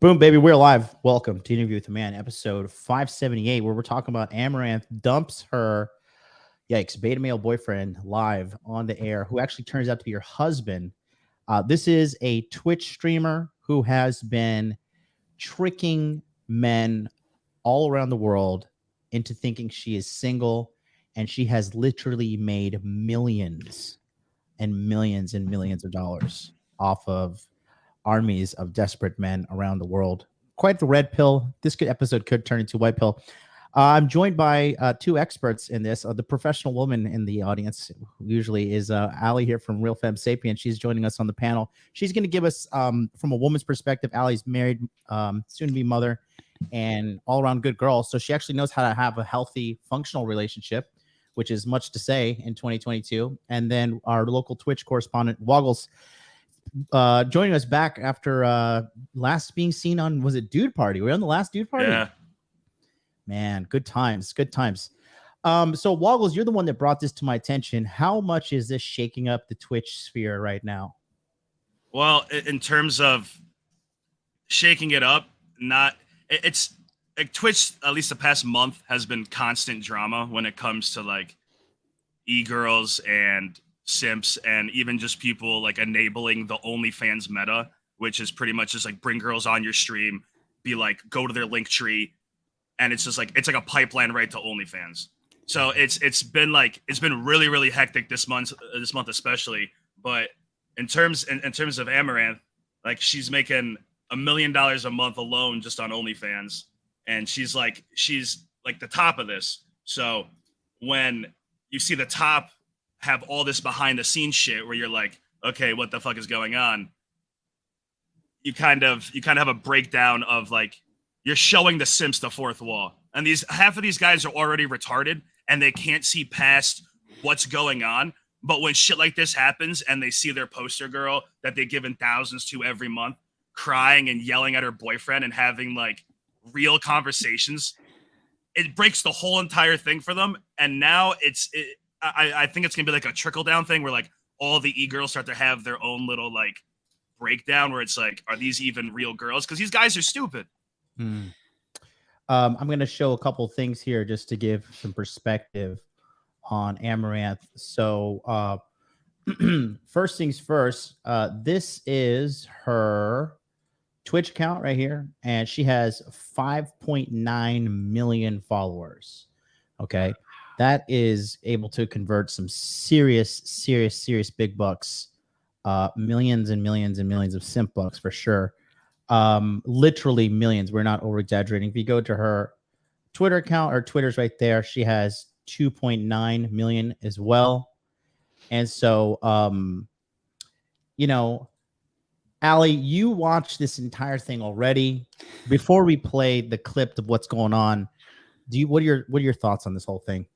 Boom, baby, we're live. Welcome to Interview with the Man, episode 578, where we're talking about Amouranth dumps her, yikes, beta male boyfriend live on the air, who actually turns out to be her husband. This is a Twitch streamer who has been tricking men all around the world into thinking she is single, and she has literally made millions and millions and millions of dollars off of armies of desperate men around the world. Quite the red pill. This episode could turn into white pill. I'm joined by two experts in this. The professional woman in the audience, who usually is Ali here from Real Femme Sapien. She's joining us on the panel. She's going to give us, from a woman's perspective, Ali's married, soon-to-be mother, and all-around good girl. So she actually knows how to have a healthy, functional relationship, which is much to say in 2022. And then our local Twitch correspondent, Woggles, joining us back after last being seen on, was it Dude Party? We're on the last Dude Party? Yeah. Man, good times, good times. So Woggles, you're the one that brought this to my attention. How much is this shaking up the Twitch sphere right now? Well, in terms of shaking it up, it's like Twitch, at least the past month, has been constant drama when it comes to like e-girls and simps, and even just people like enabling the OnlyFans meta, which is pretty much just like bring girls on your stream, be like, go to their link tree, and it's just like it's like a pipeline right to OnlyFans. So it's been really, really hectic this month especially. But in terms of Amouranth, like she's making $1 million a month alone just on OnlyFans, and she's like the top of this. So when you see the top have all this behind the scenes shit where you're like, okay, what the fuck is going on? You kind of have a breakdown of like, you're showing the simps the fourth wall. And half of these guys are already retarded and they can't see past what's going on. But when shit like this happens and they see their poster girl that they've given thousands to every month crying and yelling at her boyfriend and having like real conversations, it breaks the whole entire thing for them. And now I think it's gonna be like a trickle down thing where like all the e-girls start to have their own little like breakdown where it's like, are these even real girls? Because these guys are stupid. I'm gonna show a couple things here just to give some perspective on Amouranth. So first things first, this is her Twitch account right here, and she has 5.9 million followers. Okay. That is able to convert some serious big bucks, millions and millions and millions of simp bucks for sure. Literally millions. We're not over exaggerating. If you go to her Twitter account, her Twitter's right there. She has 2.9 million as well. And so, you know, Ali, you watched this entire thing already. Before we play the clip of what's going on, what are your thoughts on this whole thing?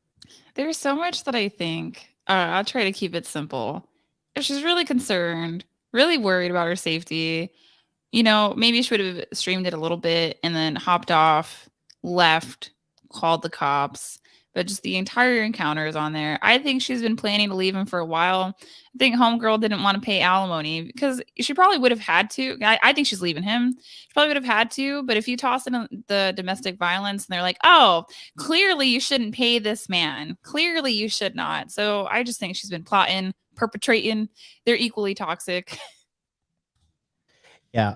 There's so much that I think, I'll try to keep it simple. If she's really concerned, really worried about her safety, you know, maybe she would have streamed it a little bit and then hopped off, left, called the cops. But just the entire encounter is on there. I think she's been planning to leave him for a while. I think homegirl didn't want to pay alimony because she probably would have had to. I think she's leaving him. She probably would have had to. But if you toss in the domestic violence and they're like, oh, clearly you shouldn't pay this man. Clearly you should not. So I just think she's been plotting, perpetrating. They're equally toxic. Yeah,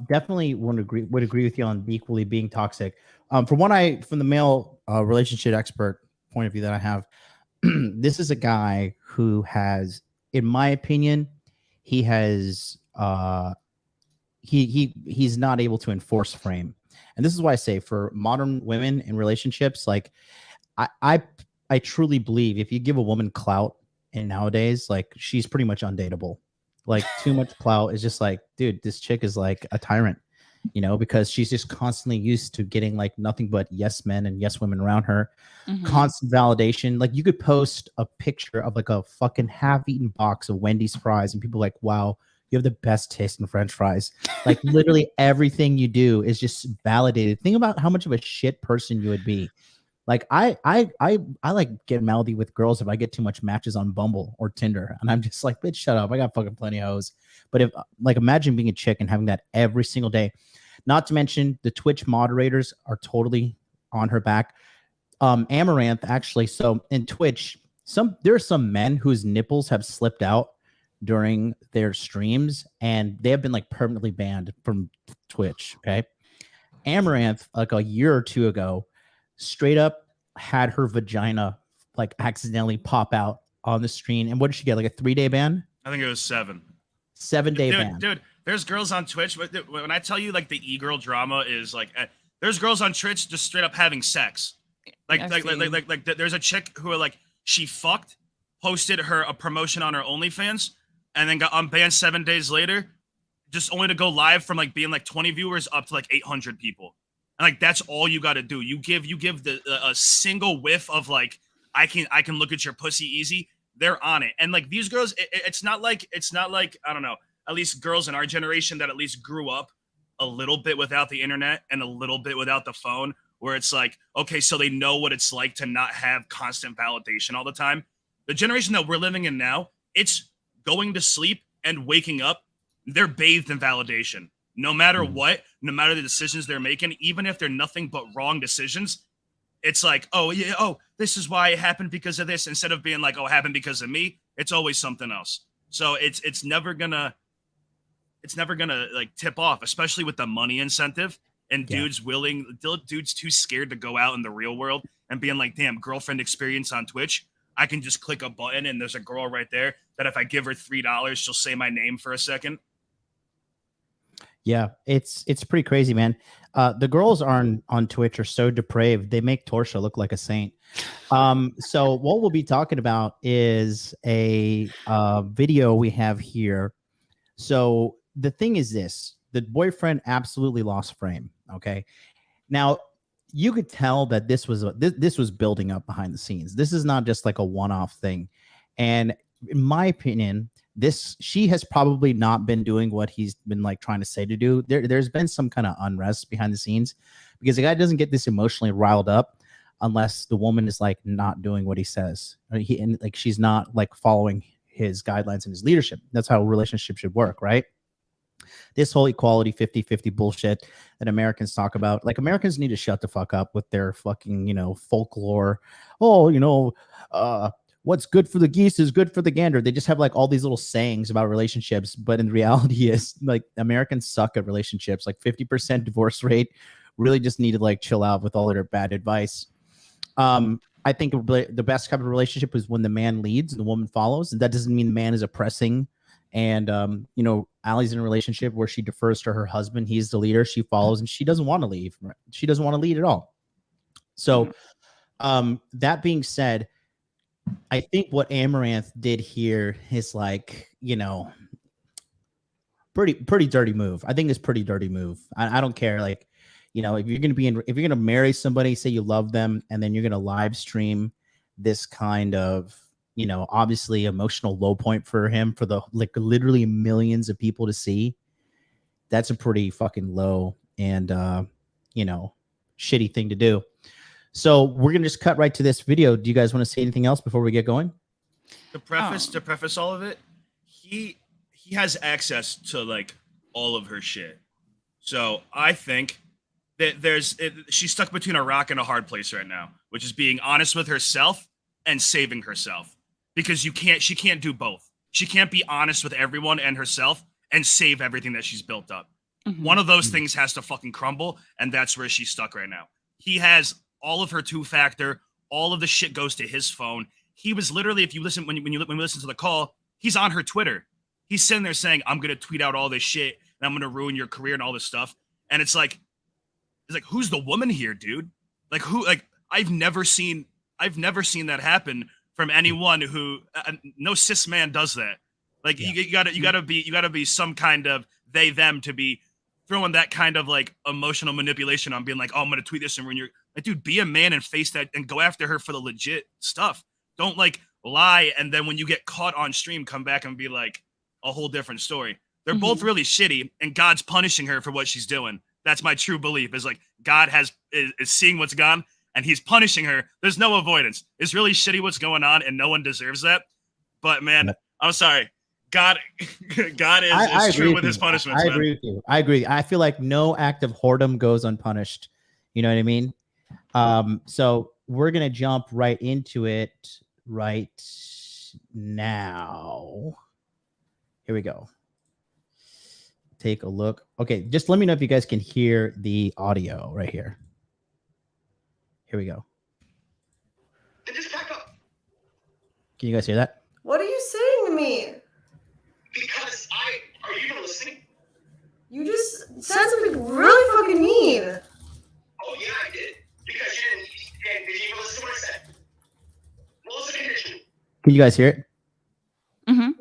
definitely would agree with you on equally being toxic. From the male relationship expert point of view that I have, this is a guy who has, in my opinion, he has he's not able to enforce frame, and this is why I say for modern women in relationships, like I truly believe if you give a woman clout in nowadays, like she's pretty much undateable. Like too much clout is just like, dude, this chick is like a tyrant, you know, because she's just constantly used to getting like nothing but yes men and yes women around her. Constant validation. Like you could post a picture of like a fucking half-eaten box of Wendy's fries and people are like, wow, you have the best taste in French fries. Like literally everything you do is just validated. Think about how much of a shit person you would be. Like I like get mouthy with girls if I get too much matches on Bumble or Tinder, and I'm just like, bitch, shut up. I got fucking plenty of hoes. But if like imagine being a chick and having that every single day. Not to mention the Twitch moderators are totally on her back. Amouranth actually. So in Twitch, there are some men whose nipples have slipped out during their streams, and they have been like permanently banned from Twitch. Okay. Amouranth, like a year or two ago, straight up had her vagina like accidentally pop out on the screen. And what did she get? Like a 3-day ban? I think it was 7. 7-day ban. Dude, there's girls on Twitch. When I tell you like the e-girl drama is like, there's girls on Twitch just straight up having sex. Like there's a chick who are like, she fucked, posted a promotion on her OnlyFans, and then got unbanned 7 days later, just only to go live from like being like 20 viewers up to like 800 people. And like that's all you got to do. You give a single whiff of like, I can look at your pussy easy. They're on it. And like these girls, it's not like I don't know, at least girls in our generation that at least grew up a little bit without the internet and a little bit without the phone, where it's like, okay, so they know what it's like to not have constant validation all the time. The generation that we're living in now, it's going to sleep and waking up, they're bathed in validation. No matter what, no matter the decisions they're making, even if they're nothing but wrong decisions, it's like, oh yeah, oh, this is why it happened because of this, instead of being like, oh, it happened because of me. It's always something else. So it's never gonna like tip off, especially with the money incentive and dudes too scared to go out in the real world and being like, damn, girlfriend experience on Twitch. I can just click a button and there's a girl right there that if I give her $3, she'll say my name for a second. Yeah, it's pretty crazy, man. The girls on Twitch are so depraved. They make Torsha look like a saint. So what we'll be talking about is a video we have here. So the thing is this: the boyfriend absolutely lost frame. Okay, now you could tell that this was building up behind the scenes. This is not just like a one-off thing. And in my opinion, she has probably not been doing what he's been like trying to say to do. There's been some kind of unrest behind the scenes, because the guy doesn't get this emotionally riled up unless the woman is like not doing what he says. And like she's not like following his guidelines and his leadership. That's how a relationship should work, right? This whole equality 50-50 bullshit that Americans talk about. Like, Americans need to shut the fuck up with their fucking, folklore. Oh, what's good for the geese is good for the gander. They just have like all these little sayings about relationships, but in reality is like Americans suck at relationships. Like 50% divorce rate. Really just need to like chill out with all of their bad advice. I think the best kind of relationship is when the man leads and the woman follows. And that doesn't mean the man is oppressing. And Allie's in a relationship where she defers to her husband. He's the leader. She follows, and she doesn't want to leave. She doesn't want to lead at all. So that being said, I think what Amouranth did here is like, pretty dirty move. I think it's pretty dirty move. I don't care. Like, if you're going to marry somebody, say you love them, and then you're going to live stream this kind of, obviously emotional low point for him, for the like literally millions of people to see, that's a pretty fucking low and, shitty thing to do. So we're going to just cut right to this video. Do you guys want to say anything else before we get going? To preface all of it, he has access to like all of her shit. So I think that she's stuck between a rock and a hard place right now, which is being honest with herself and saving herself, because she can't do both. She can't be honest with everyone and herself and save everything that she's built up. Mm-hmm. One of those things has to fucking crumble, and that's where she's stuck right now. He has all of her two-factor, all of the shit goes to his phone. He was literally, if you listen, when you listen to the call, he's on her Twitter. He's sitting there saying, I'm going to tweet out all this shit and I'm going to ruin your career and all this stuff. And it's like, who's the woman here, dude? Like, who, like, I've never seen that happen from anyone who, no cis man does that. Like, yeah. you gotta be some kind of they, them to be throwing that kind of like emotional manipulation on, being like, oh, I'm going to tweet this and ruin your, like, dude, be a man and face that and go after her for the legit stuff. Don't like lie. And then when you get caught on stream, come back and be like a whole different story. They're both really shitty, and God's punishing her for what she's doing. That's my true belief, is like God is seeing what's gone and he's punishing her. There's no avoidance. It's really shitty what's going on, and no one deserves that. But man, I'm sorry. God is true with his punishments. I agree with you. I agree. I feel like no act of whoredom goes unpunished. You know what I mean? So we're gonna jump right into it right now. Here we go. Take a look. Okay, just let me know if you guys can hear the audio right here. Here we go. Just back up. Can you guys hear that? What are you saying to me? Because are you even listening? You just said something really fucking mean. Oh yeah, I did. Because you didn't. Did you even listen to what I said? What was the condition? Can you guys hear it? Mm-hmm.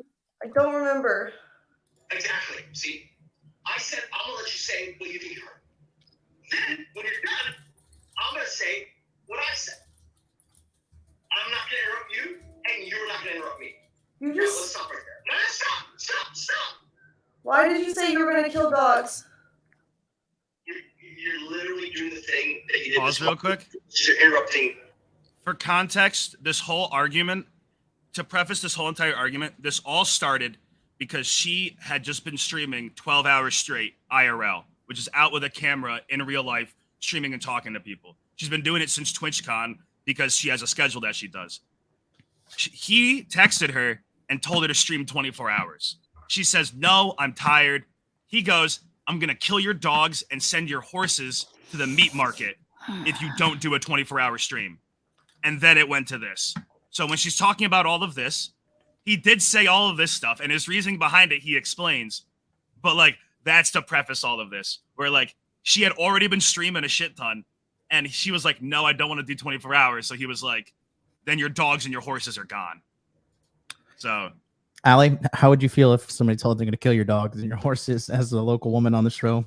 I don't remember. Exactly. See, I said I'm gonna let you say what you think you heard. Then, when you're done, I'm gonna say what I said. I'm not gonna interrupt you, and you're not gonna interrupt me. You Now, let's just. stop right there. No, stop. Why did you say you were gonna kill dogs? You're literally doing the thing that you did. Pause real quick. You're interrupting. For context, this whole argument, to preface this whole entire argument, this all started because she had just been streaming 12 hours straight IRL, which is out with a camera in real life, streaming and talking to people. She's been doing it since TwitchCon because she has a schedule that she does. He texted her and told her to stream 24 hours. She says, no, I'm tired. He goes, I'm going to kill your dogs and send your horses to the meat market if you don't do a 24-hour stream. And then it went to this. So when she's talking about all of this, he did say all of this stuff, and his reasoning behind it, he explains. But, like, that's to preface all of this, where, like, she had already been streaming a shit ton, and she was like, no, I don't want to do 24 hours. So he was like, then your dogs and your horses are gone. So... Allie, how would you feel if somebody told you they're going to kill your dogs and your horses as a local woman on the show?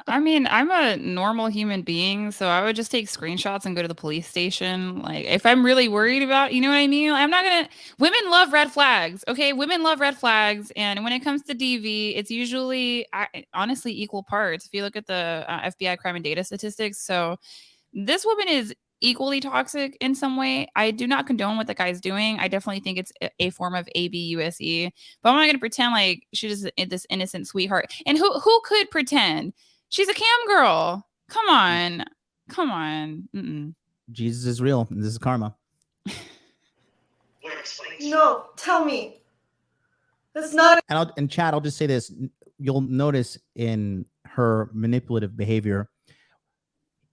I mean, I'm a normal human being, so I would just take screenshots and go to the police station. Like, if I'm really worried about, you know what I mean? I'm not gonna. Women love red flags, okay? Women love red flags, and when it comes to DV, it's usually honestly equal parts. If you look at the FBI crime and data statistics, so this woman is equally toxic in some way. I do not condone what the guy's doing. I definitely think it's a form of ABUSE, but I'm not going to pretend like she's this innocent sweetheart. And who could pretend? She's a cam girl. Come on. Mm-mm. Jesus is real. This is karma. No, tell me. That's not. And Chad, I'll just say this. You'll notice in her manipulative behavior,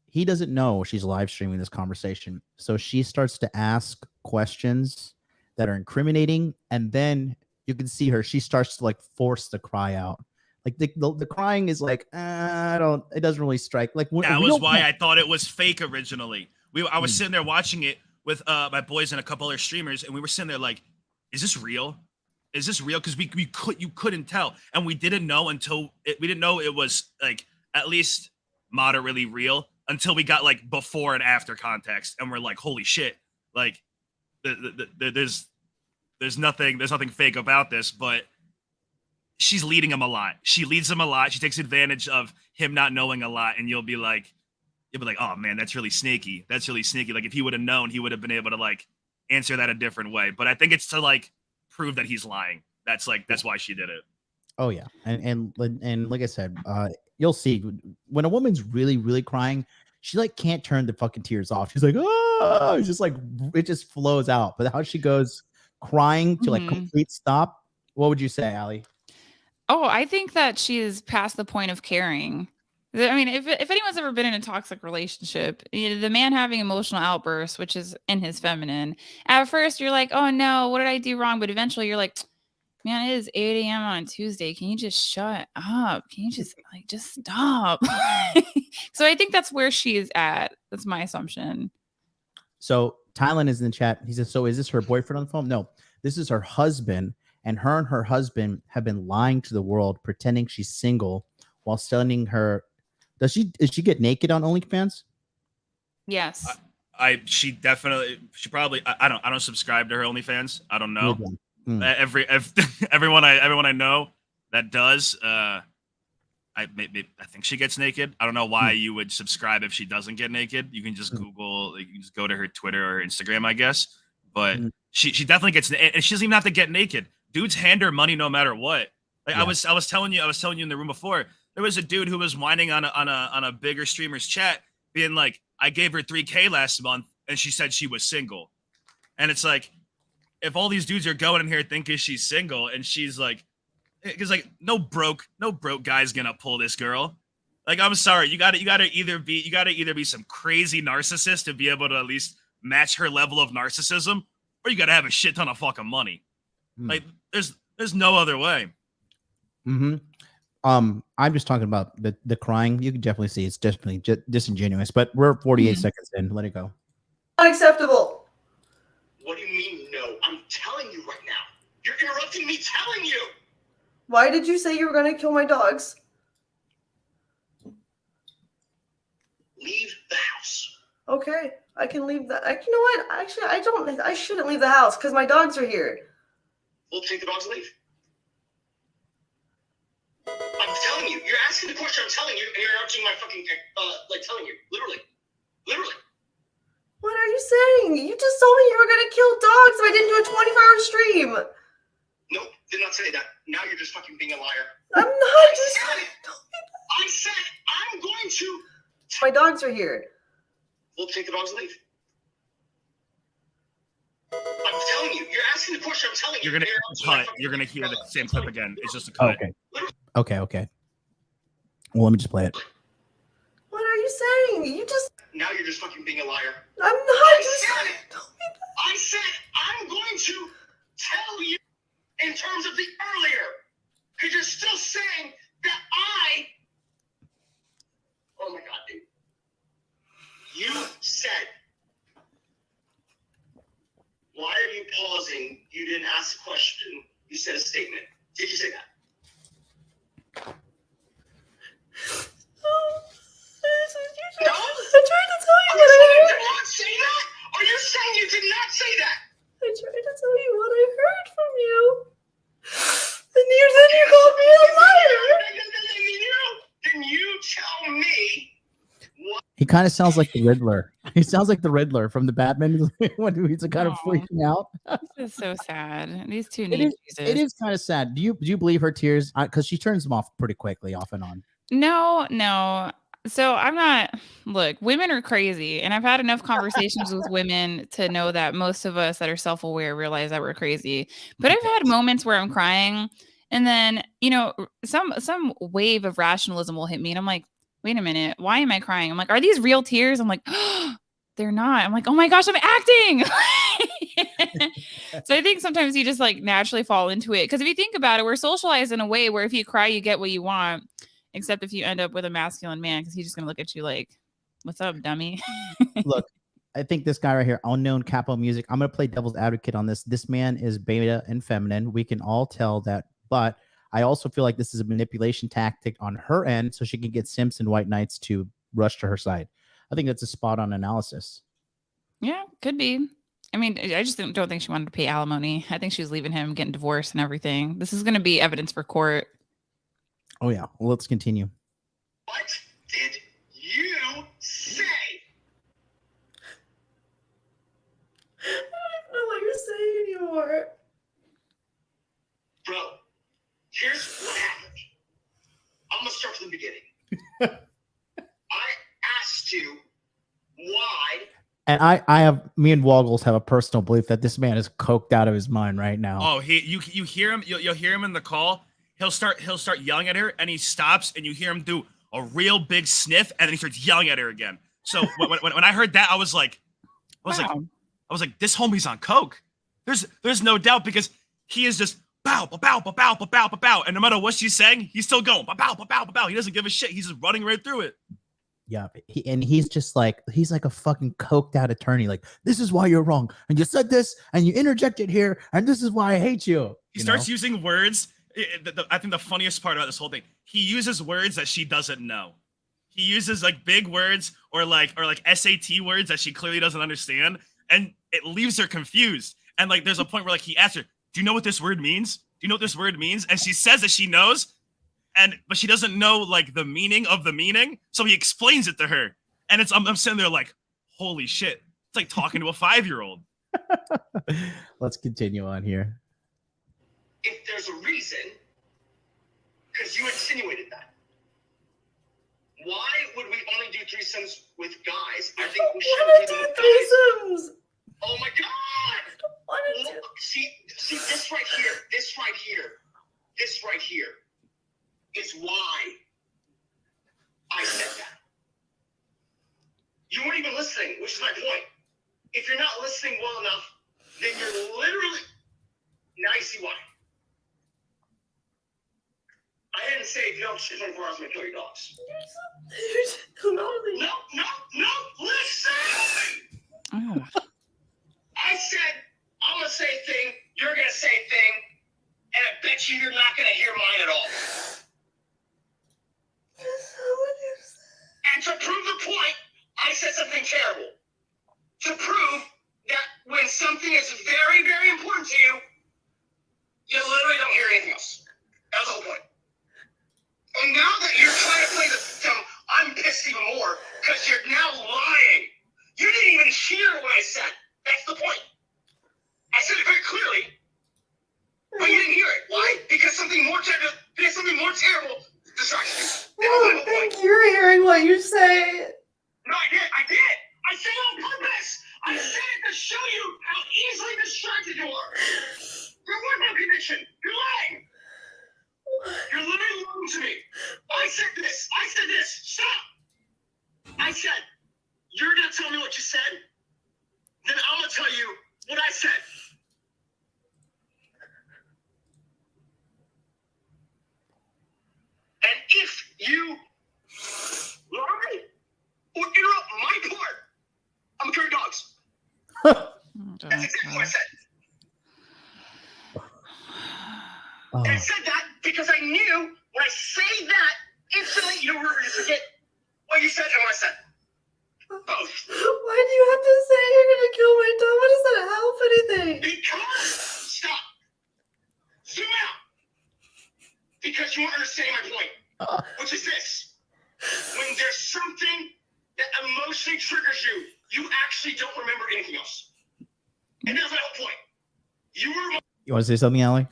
he doesn't know she's live streaming this conversation. So she starts to ask questions that are incriminating. And then you can see her. She starts to like force the cry out. Like the crying is like, it doesn't really strike. Like that was why I thought it was fake originally. I was sitting there watching it with my boys and a couple other streamers. And we were sitting there like, is this real? Is this real? Because you couldn't tell. And we didn't know we didn't know it was like at least moderately real until we got like before and after context, and we're like, holy shit, like there's nothing fake about this. But she's leading him a lot. She leads him a lot. She takes advantage of him not knowing a lot, and you'll be like, oh man, that's really snaky. Like if he would have known, he would have been able to like answer that a different way. But I think it's to like prove that he's lying. That's why she did it. Oh yeah, and like I said, you'll see when a woman's really, really crying, she like can't turn the fucking tears off. She's like, oh, it's just like it just flows out. But how she goes crying to like complete stop. What would you say, Allie? Oh, I think that she is past the point of caring. I mean, if anyone's ever been in a toxic relationship, the man having emotional outbursts, which is in his feminine, at first you're like, oh no, what did I do wrong? But eventually you're like, man, it is 8 a.m. on Tuesday. Can you just shut up? Can you just stop? So I think that's where she is at. That's my assumption. So Tylen is in the chat. He says, so is this her boyfriend on the phone? No, this is her husband. And her husband have been lying to the world, pretending she's single while sending her. Does she get naked on OnlyFans? Yes. She probably, I don't subscribe to her OnlyFans. I don't know. Everyone I know that does, I think she gets naked. I don't know why you would subscribe if she doesn't get naked. You can just Google, you can just go to her Twitter or Instagram, I guess. But she definitely gets, and she doesn't even have to get naked. dudes hand her money no matter what. Like Yeah. I was telling you in the room before, there was a dude who was whining on a bigger streamer's chat, being like, I gave her $3K last month and she said she was single. And it's like, if all these dudes are going in here thinking she's single and she's like, because like no broke guy's gonna pull this girl. Like, I'm sorry, you gotta either be some crazy narcissist to be able to at least match her level of narcissism, or you gotta have a shit ton of fucking money. Like, there's no other way. Mm-hmm. I'm just talking about the crying. You can definitely see it's definitely disingenuous, but we're 48 seconds in. Let it go. Unacceptable. What do you mean, no? I'm telling you right now. You're interrupting me telling you. Why did you say you were going to kill my dogs? Leave the house. Okay, I can leave the. You know what? Actually, I shouldn't leave the house because my dogs are here. We'll take the dogs and leave. I'm telling you. You're asking the question. I'm telling you, and you're interrupting my fucking telling you, literally. What are you saying? You just told me you were going to kill dogs if I didn't do a 24-hour stream. Nope, did not say that. Now you're just fucking being a liar. I'm not I said I'm going to. My dogs are here. We'll take the dogs and leave. I'm telling you. You're asking the question. I'm telling you. You're gonna cut. You're gonna hear the same clip again. It's just a cut. Okay. Well, let me just play it. What are you saying? You just. Now you're just fucking being a liar. I'm not. I said I'm going to tell you in terms of the earlier, because you're still saying that I. Oh my god, dude. You said. Why are you pausing? You didn't ask a question. You said a statement. Did you say that? No? I tried to tell you Are you what I saying you heard. did not say that? Are you saying you did not say that? I tried to tell you what I heard from you. And you called me a liar. Then you tell me what. He kind of sounds like the Riddler. He sounds like the Riddler from the Batman when he's kind of freaking out. This is so sad. These two It need is, Jesus. it is kind of sad. Do you believe her tears? Because she turns them off pretty quickly, off and on. No. So I'm not. Look, women are crazy, and I've had enough conversations with women to know that most of us that are self-aware realize that we're crazy. But I've had moments where I'm crying, and then some wave of rationalism will hit me, and I'm like, wait a minute, why am I crying? I'm like, are these real tears? I'm like, oh, they're not. I'm like, oh my gosh, I'm acting. So I think sometimes you just like naturally fall into it, because if you think about it, we're socialized in a way where if you cry, you get what you want. Except if you end up with a masculine man, because he's just gonna look at you like, "What's up, dummy?" Look, I think this guy right here, unknown capo music. I'm gonna play devil's advocate on this. This man is beta and feminine. We can all tell that, but I also feel like this is a manipulation tactic on her end, so she can get Simps and White Knights to rush to her side. I think that's a spot on analysis. Yeah, could be. I mean, I just don't think she wanted to pay alimony. I think she was leaving him, getting divorced, and everything. This is gonna be evidence for court. Oh yeah. Well, let's continue. What did you say? I don't know what you're saying anymore. Bro, here's what happened. I'm going to start from the beginning. I asked you why. And I have, me and Woggles have a personal belief that this man is coked out of his mind right now. Oh, you hear him? You'll hear him in the call. He'll start yelling at her, and he stops, and you hear him do a real big sniff, and then he starts yelling at her again. So when I heard that, I was like, this homie's on coke. There's no doubt, because he is just bow, bow, bow, bow, bow, bow, bow, and no matter what she's saying, he's still going bow, bow, bow, bow. He doesn't give a shit. He's just running right through it. Yeah, he's just like, he's like a fucking coked out attorney. Like, this is why you're wrong, and you said this, and you interjected here, and this is why I hate you. He starts using words. I think the funniest part about this whole thing, he uses words that she doesn't know. He uses like big words or like SAT words that she clearly doesn't understand, and it leaves her confused. And like, there's a point where like he asks her, "Do you know what this word means? Do you know what this word means?" And she says that she knows, but she doesn't know like the meaning of the meaning. So he explains it to her, and I'm sitting there like, holy shit! It's like talking to a 5-year-old. Let's continue on here. if there's a reason, because you insinuated that. Why would we only do threesomes with guys? I think we should Wanna do them do with guys. threesomes? Oh my God! Wanna do? Look, see this right here, this right here is why I said that. You weren't even listening, which is my point. If you're not listening well enough, then you're literally, now you see why. I didn't say if you don't shit 24 hours, I'm gonna kill your dogs. No, listen! Oh. I said, I'm gonna say a thing, you're gonna say a thing, and I bet you're not gonna hear mine at all. And to prove the point, I said something terrible. To prove that when something is very, very important to you, you literally don't hear anything else. That was the whole point. And now that you're trying to play the victim, I'm pissed even more because you're now lying. You didn't even hear what I said. That's the point. I said it very clearly, but you didn't hear it. Why? Because something more terrible distracted you. That was I my don't whole point. think you're hearing what you say. No, I did. I said it on purpose. I said it to show you how easily distracted you are. You're one condition. You're lying. You're literally lying to me. I said this. Stop. I said, you're going to tell me what you said? Then I'm going to tell you what I said. And if you lie or interrupt my part, I'm going to kill your dogs. That's exactly what I said. Oh. And I said that because I knew when I say that, instantly you're going to forget what you said and what I said. Both. Why do you have to say you're gonna kill my dog? What does that help anything? Because, stop. Zoom out. Because you weren't understanding my point, which is this. When there's something that emotionally triggers you, you actually don't remember anything else. And that's my whole point. You want to say something, Allie?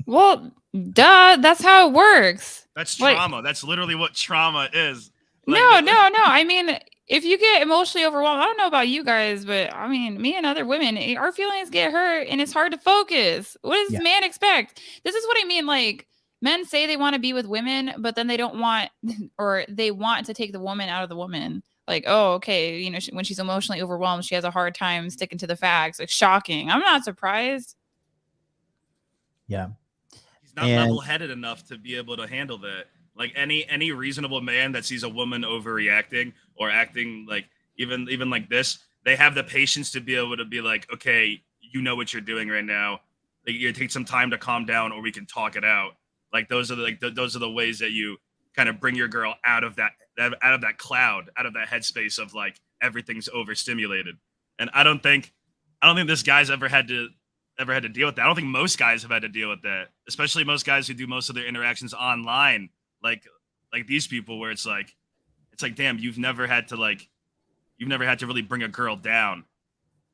Well, duh, that's how it works. That's Like- trauma. That's literally what trauma is. No. I mean, if you get emotionally overwhelmed, I don't know about you guys, but I mean, me and other women, our feelings get hurt and it's hard to focus. What does this man expect? This is what I mean. Like, men say they want to be with women, but then they don't want, or they want to take the woman out of the woman. Like, oh, okay, you know, when she's emotionally overwhelmed, she has a hard time sticking to the facts. Like, shocking. I'm not surprised. Yeah. He's not And- level-headed enough to be able to handle that. Like any reasonable man that sees a woman overreacting or acting like even like this, they have the patience to be able to be like, okay, you know what you're doing right now. Like, you take some time to calm down, or we can talk it out. Like, those are the ways that you kind of bring your girl out of that cloud, out of that headspace of like everything's overstimulated. And I don't think this guy's ever had to deal with that. I don't think most guys have had to deal with that, especially most guys who do most of their interactions online. Like these people, where it's like, damn, you've never had to really bring a girl down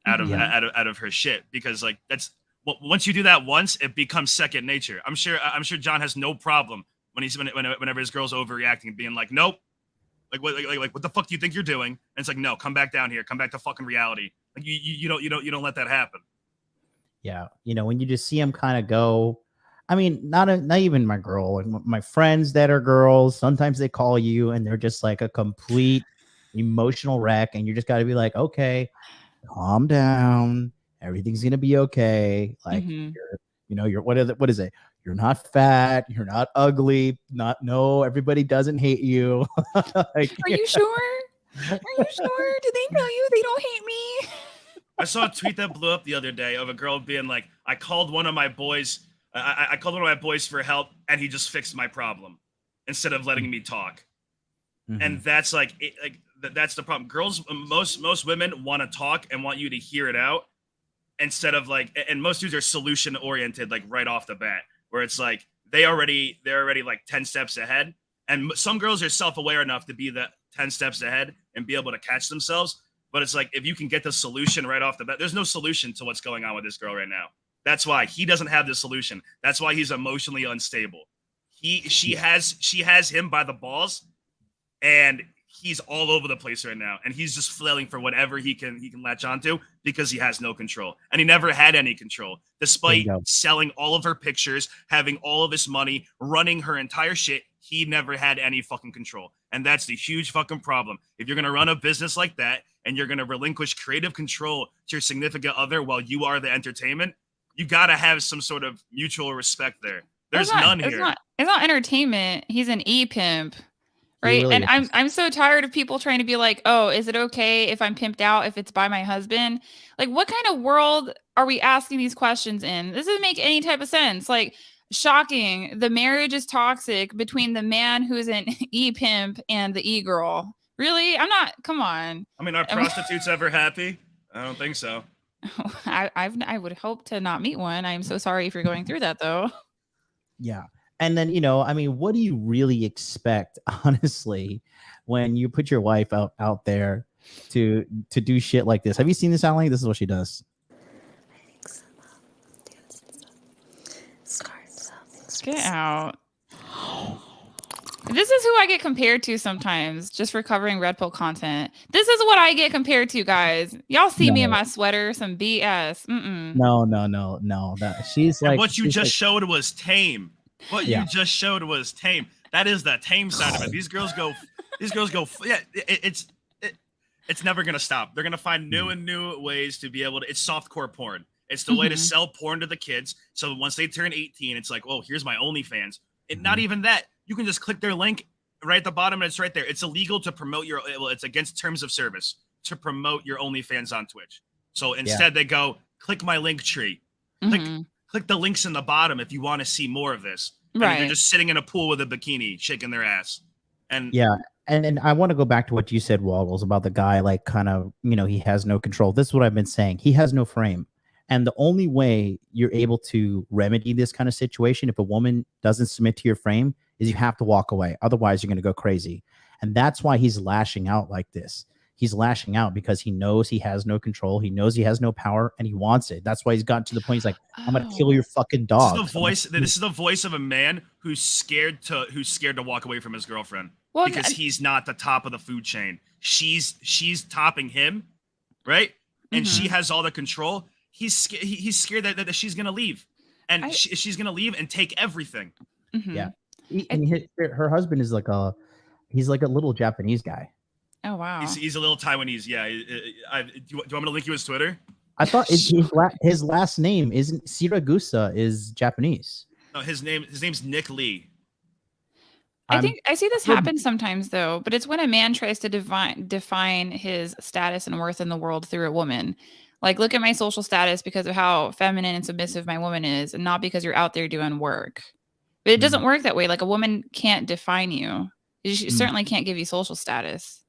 out of her shit, because like once you do that once, it becomes second nature. I'm sure John has no problem whenever his girl's overreacting, being like, nope, like what the fuck do you think you're doing? And it's like, no, come back down here, come back to fucking reality. Like, you don't let that happen. Yeah. You know, when you just see them kind of go, I mean, not even my girl, like my friends that are girls, sometimes they call you and they're just like a complete emotional wreck. And you just got to be like, okay, calm down. Everything's going to be okay. Like, you're what is it? You're not fat. You're not ugly. No, everybody doesn't hate you. Like, Are you sure? Are you sure? Do they know you? They don't hate me. I saw a tweet that blew up the other day of a girl being like, I called one of my boys for help, and he just fixed my problem instead of letting me talk. Mhm. And that's that's the problem. Girls, most women want to talk and want you to hear it out, instead of like, and most dudes are solution oriented, like right off the bat, where it's like they're already like 10 steps ahead. And some girls are self-aware enough to be the 10 steps ahead and be able to catch themselves. But it's like, if you can get the solution right off the bat, there's no solution to what's going on with this girl right now. That's why he doesn't have the solution. That's why he's emotionally unstable. She has him by the balls, and he's all over the place right now, and he's just flailing for whatever he can latch onto because he has no control, and he never had any control, despite selling all of her pictures, having all of this money, running her entire shit. He never had any fucking control, and that's the huge fucking problem. If you're gonna run a business like that and you're gonna relinquish creative control to your significant other while you are the entertainment, you gotta have some sort of mutual respect there. There's none here. It's not entertainment. He's an e-pimp. Right. really And is. I'm so tired of people trying to be like, oh, is it okay if I'm pimped out if it's by my husband? Like, what kind of world are we asking these questions in? This doesn't make any type of sense. Like, shocking. The marriage is toxic between the man who's an e-pimp and the e-girl. Really? I'm not, come on. I mean, are prostitutes ever happy? I don't think so. I would hope to not meet one. I'm so sorry if you're going through that though. Yeah. And then, I mean, what do you really expect, honestly, when you put your wife out there to do shit like this? Have you seen this, Alan? This is what she does. Get out. This is who I get compared to sometimes, just for covering Red Pill content. This is what I get compared to, guys. Y'all see me in my sweater, some BS. No. That she's like. And what you just like, showed was tame. What you just showed was tame. That is the tame side of it. These girls go. Yeah, it's never gonna stop. They're gonna find new and new ways to be able to. It's softcore porn. It's the way to sell porn to the kids. So once they turn 18, it's like, oh, here's my OnlyFans. And not even that. You can just click their link right at the bottom, and it's right there. It's illegal to promote your. Well, it's against terms of service to promote your OnlyFans on Twitch. So instead, they go click my link tree. Click the links in the bottom if you want to see more of this. Right. And they're just sitting in a pool with a bikini, shaking their ass. And and I want to go back to what you said, Waddles, about the guy, like, kind of, he has no control. This is what I've been saying. He has no frame. And the only way you're able to remedy this kind of situation, if a woman doesn't submit to your frame, is you have to walk away. Otherwise, you're going to go crazy. And that's why he's lashing out like this. He's lashing out because he knows he has no control. He knows he has no power, and he wants it. That's why he's gotten to the point. He's like, "I'm gonna kill your fucking dog." This is the voice of a man who's scared to walk away from his girlfriend because he's not the top of the food chain. She's topping him, right? And she has all the control. He's scared that she's gonna leave, and she's gonna leave and take everything. Yeah, and her husband is he's like a little Japanese guy. Oh wow, he's a little Taiwanese. Yeah, do you want me to link you his Twitter? I thought his last name isn't Siragusa, is Japanese. No, his name's Nick Lee. I think I see this happen sometimes though, but it's when a man tries to define his status and worth in the world through a woman. Like, look at my social status because of how feminine and submissive my woman is, and not because you're out there doing work. But it doesn't work that way. Like, a woman can't define you. She certainly can't give you social status.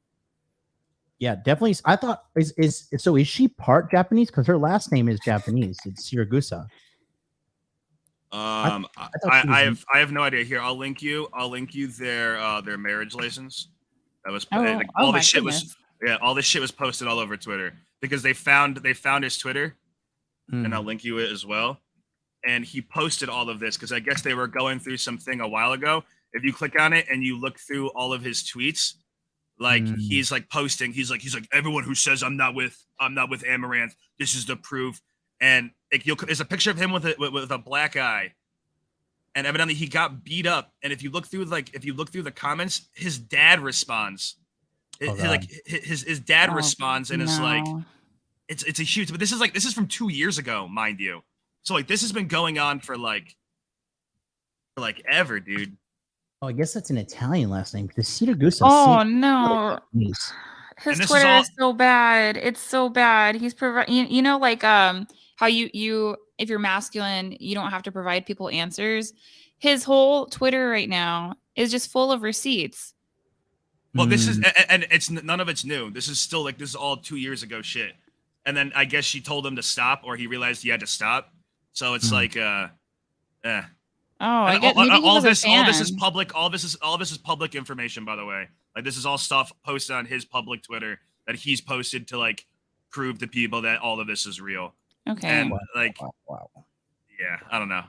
Yeah, definitely. I thought is she part Japanese? Because her last name is Japanese. It's Siragusa. I have no idea. Here, I'll link you their marriage license. That was all this shit was all this shit was posted all over Twitter because they found his Twitter, and I'll link you it as well. And he posted all of this because I guess they were going through something a while ago. If you click on it and you look through all of his tweets, like he's like posting, he's like everyone who says I'm not with Amouranth, this is the proof. And there's a picture of him with a black eye, and evidently he got beat up. And if you look through the comments, his dad responds. His dad responds and is like, it's a huge. But this is from 2 years ago, mind you. So like this has been going on for like ever, dude. Oh, I guess that's an Italian last name because Siragusa. Oh no, his Twitter is so bad. It's so bad. He's providing, like how you if you're masculine, you don't have to provide people answers. His whole Twitter right now is just full of receipts. Well, this is and it's none of it's new. This is still this is all 2 years ago shit. And then I guess she told him to stop, or he realized he had to stop. So it's Oh, I get all this is public. All this is public information, by the way. Like this is all stuff posted on his public Twitter that he's posted to prove to people that all of this is real. Okay. And wow. Yeah, I don't know.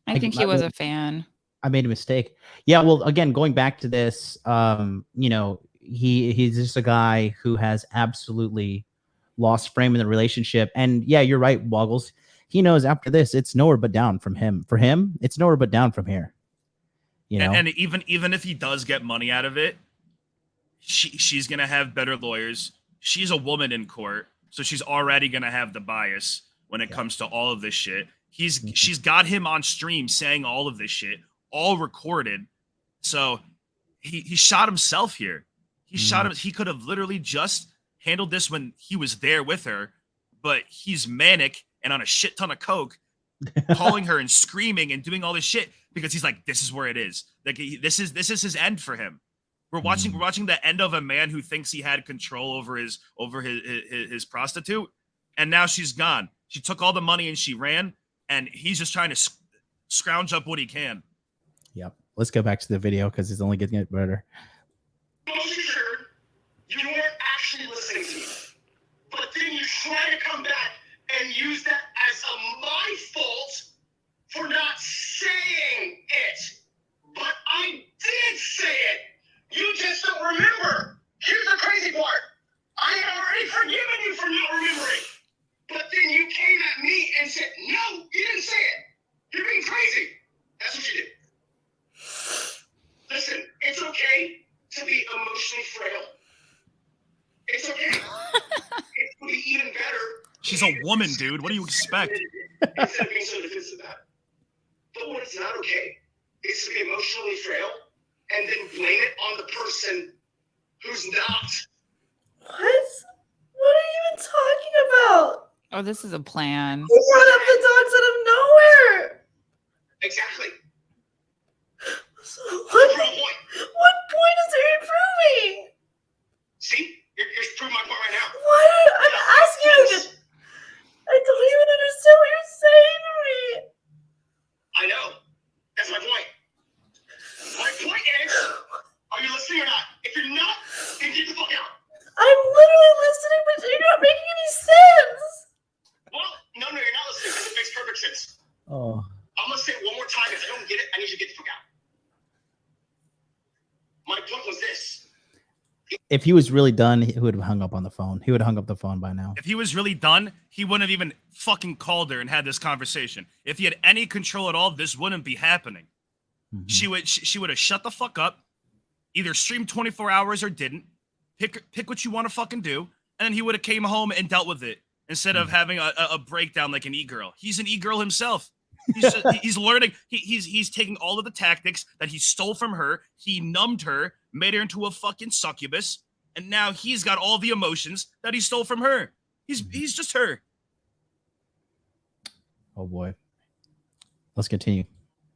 I think he was a fan. I made a mistake. Yeah, well, again, going back to this, you know, he's just a guy who has absolutely lost frame in the relationship. And yeah, you're right, Woggles. He knows after this, it's nowhere but down from him. For him, it's nowhere but down from here. You know, And even if he does get money out of it, she's gonna have better lawyers. She's a woman in court, so she's already gonna have the bias when it comes to all of this shit. She's got him on stream saying all of this shit, all recorded. So he shot himself here. He shot him. He could have literally just handled this when he was there with her, but he's manic and on a shit ton of coke, calling her and screaming and doing all this shit because he's like, this is where it is. Like this is his end for him. We're watching the end of a man who thinks he had control over his prostitute, and now she's gone. She took all the money and she ran, and he's just trying to scrounge up what he can. Yep. Let's go back to the video because it's only getting better. Sure, you weren't actually listening to me, but then you try to come back and use that as my fault for not saying it. But I did say it. You just don't remember. Here's the crazy part. I had already forgiven you for not remembering. But then you came at me and said, no, you didn't say it. You're being crazy. That's what you did. Listen, it's okay to be emotionally frail. It's okay. It would be even better. She's a woman, dude. What do you expect? Instead of being so defensive about it. But what is not okay is to be emotionally frail and then blame it on the person who's not. What? What are you even talking about? Oh, this is a plan. Who brought up the dogs out of nowhere? Exactly. So Prove a point. what point is it improving? See? You're proving my point right now. What? I'm asking you to... I don't even understand what you're saying to me. I know. That's my point. My point is, are you listening or not? If you're not, then get the fuck out. I'm literally listening, but you're not making any sense. Well, no, you're not listening because it makes perfect sense. Oh, I'm going to say it one more time. If you don't get it, I need you to get the fuck out. My point was this. if he was really done, he would have hung up on the phone. He would have hung up the phone by now. If he was really done, he wouldn't have even fucking called her and had this conversation. If he had any control at all, this wouldn't be happening. Mhm. She would have shut the fuck up, either streamed 24 hours or didn't. Pick what you want to fucking do, and then he would have came home and dealt with it instead of having a breakdown like an e-girl. He's an e-girl himself. He's learning. He's taking all of the tactics that he stole from her. He numbed her, made her into a fucking succubus, and now he's got all the emotions that he stole from her. He's just her. Oh boy. Let's continue.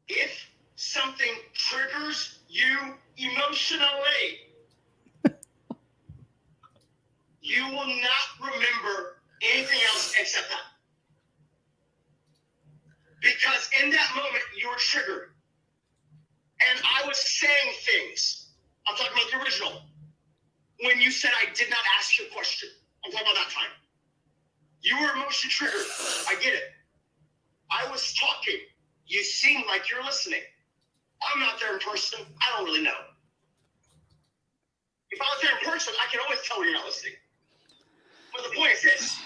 If something triggers you emotionally, you will not remember anything else except that. Because in that moment, you were triggered. And I was saying things. I'm talking about the original. When you said I did not ask you a question. I'm talking about that time. You were emotionally triggered. I get it. I was talking. You seem like you're listening. I'm not there in person. I don't really know. If I was there in person, I can always tell when you're not listening. But the point is this.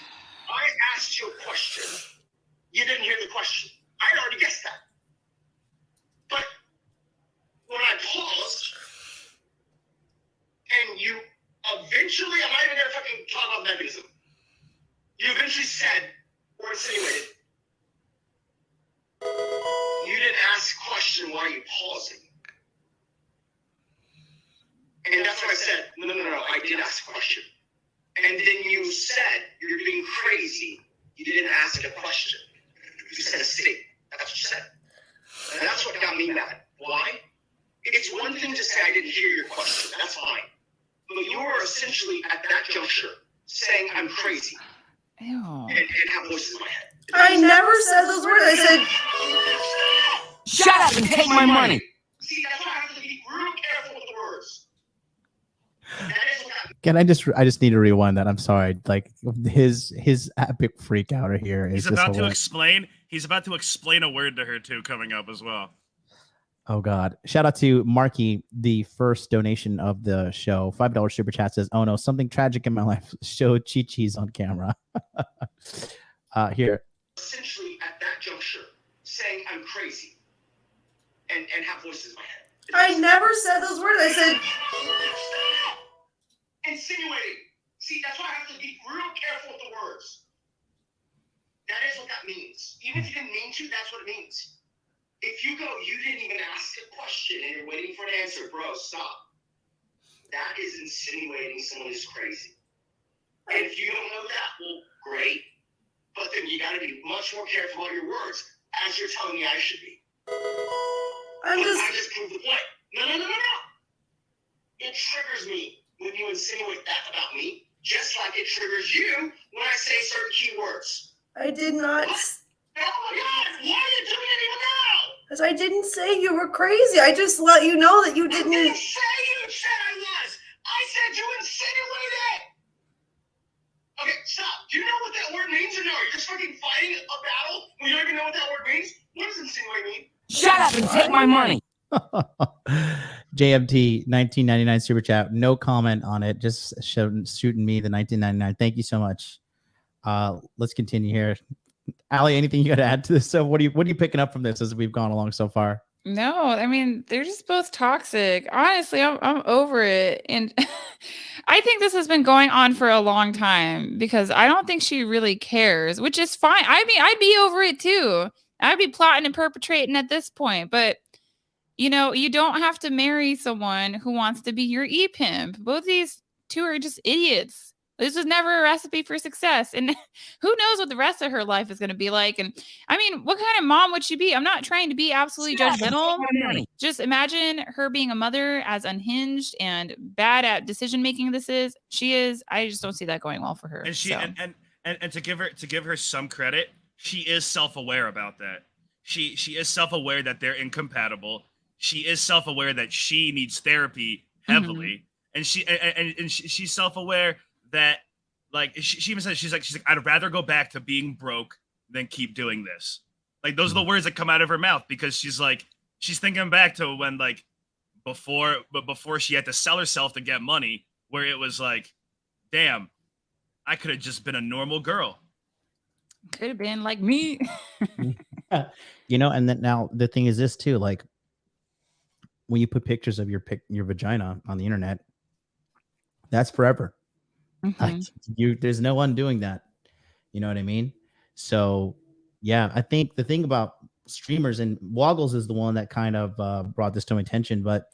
I asked you a question. You didn't hear the question. I had already guessed that. But when I paused, and you eventually, I'm not even going to fucking talk about mechanism. You eventually said, or insinuated, you didn't ask a question, why are you pausing? And that's what I said, no, I did ask a question. And then you said, you're being crazy. You didn't ask a question. You said a statement. That's what you said. And that's what got me mad. Why? It's one thing to say I didn't hear your question. That's fine. But you were essentially, at that juncture, saying I'm crazy. Ew. And have voices in my head. I never said those words. I said, Shut up and take my money. See, that's why I have to be real careful with the words. That is what got me. Can I just need to rewind that. I'm sorry. Like his epic freak out here is He's just about to hilarious. explain. He's about to explain a word to her too, coming up as well. Oh God! Shout out to Marky, the first donation of the show. $5 super chat says, "Oh no, something tragic in my life. Show Chi-Chi's on camera." Here. Essentially, at that juncture, saying I'm crazy and have voices in my head. I never said those words. I said, Stop! Insinuating. See, that's why I have to be real careful with the words. That is what that means. Even if you didn't mean to, that's what it means. If you go, you didn't even ask a question and you're waiting for an answer, bro, stop. That is insinuating someone is crazy. And if you don't know that, well, great. But then you got to be much more careful about your words, as you're telling me I should be. I just proved the point. No. It triggers me when you insinuate that about me, just like it triggers you when I say certain keywords. I did not. Oh my God, why are you doing it even now? Because I didn't say you were crazy. I just let you know that you I didn't. didn't say you said I was. I said you insinuated. Okay, stop. Do you know what that word means or no? You're just fucking fighting a battle when you don't even know what that word means? What does insinuate mean? Shut up and take my money. JMT 1999 super chat. No comment on it. Just shooting me the 1999. Thank you so much. Let's continue here. Allie, anything you got to add to this? So what are you picking up from this as we've gone along so far? No, I mean, they're just both toxic. Honestly, I'm over it. And I think this has been going on for a long time because I don't think she really cares, which is fine. I mean, I'd be over it too. I'd be plotting and perpetrating at this point. But, you know, you don't have to marry someone who wants to be your e-pimp. Both these two are just idiots. This was never a recipe for success. And who knows what the rest of her life is going to be like. And I mean, what kind of mom would she be? I'm not trying to be absolutely judgmental. Just imagine her being a mother as unhinged and bad at decision making this is. She is. I just don't see that going well for her. And she so. and to give her some credit, she is self-aware about that. She is self-aware that they're incompatible. She is self-aware that she needs therapy heavily. And she's self-aware that, like, she even says she's like I'd rather go back to being broke than keep doing this. Like, those are the words that come out of her mouth because she's thinking back to when, like, before she had to sell herself to get money, where it was like, damn, I could have just been a normal girl. Could have been like me. You know, and then now the thing is this too, like, when you put pictures of your vagina on the internet, that's forever. Like, there's no undoing that. You know what I mean? So yeah, I think the thing about streamers, and Woggles is the one that kind of brought this to my attention, but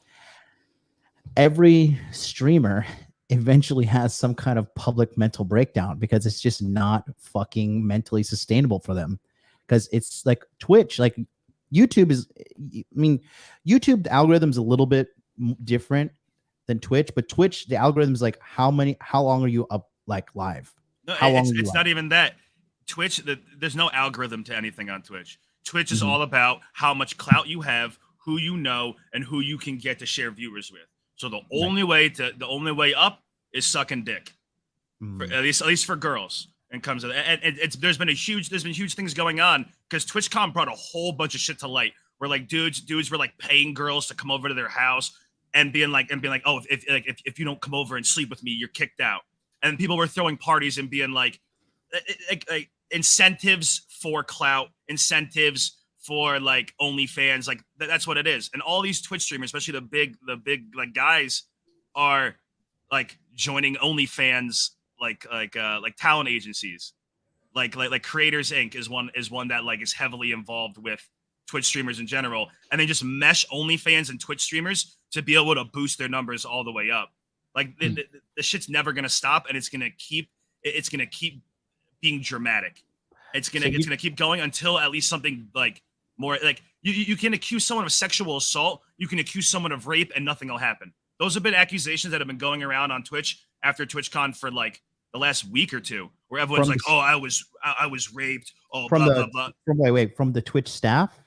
every streamer eventually has some kind of public mental breakdown because it's just not fucking mentally sustainable for them. Because it's like Twitch, like YouTube is, I mean, YouTube, the algorithm's a little bit different than Twitch, but Twitch, the algorithm is like, how long are you up, like, live? No, How long it's not even that. Twitch, there's no algorithm to anything on Twitch. Twitch is all about how much clout you have, who you know, and who you can get to share viewers with. So the only way up is sucking dick, at least for girls. And comes and there's been huge things going on because TwitchCon brought a whole bunch of shit to light where, like, dudes were, like, paying girls to come over to their house and being like, oh, if you don't come over and sleep with me, you're kicked out. And people were throwing parties and being like incentives for clout, incentives for, like, OnlyFans, like that's what it is. And all these Twitch streamers, especially the big like guys, are, like, joining OnlyFans, like talent agencies, like Creators Inc. is one that, like, is heavily involved with Twitch streamers in general, and they just mesh OnlyFans and Twitch streamers to be able to boost their numbers all the way up. Like, the shit's never gonna stop, and it's gonna keep being dramatic. It's gonna keep going until at least something, like, more, like, you can accuse someone of sexual assault, you can accuse someone of rape, and nothing will happen. Those have been accusations that have been going around on Twitch after TwitchCon for, like, the last week or two, where everyone's like, "Oh, I was raped." Oh, blah blah blah. From the Twitch staff.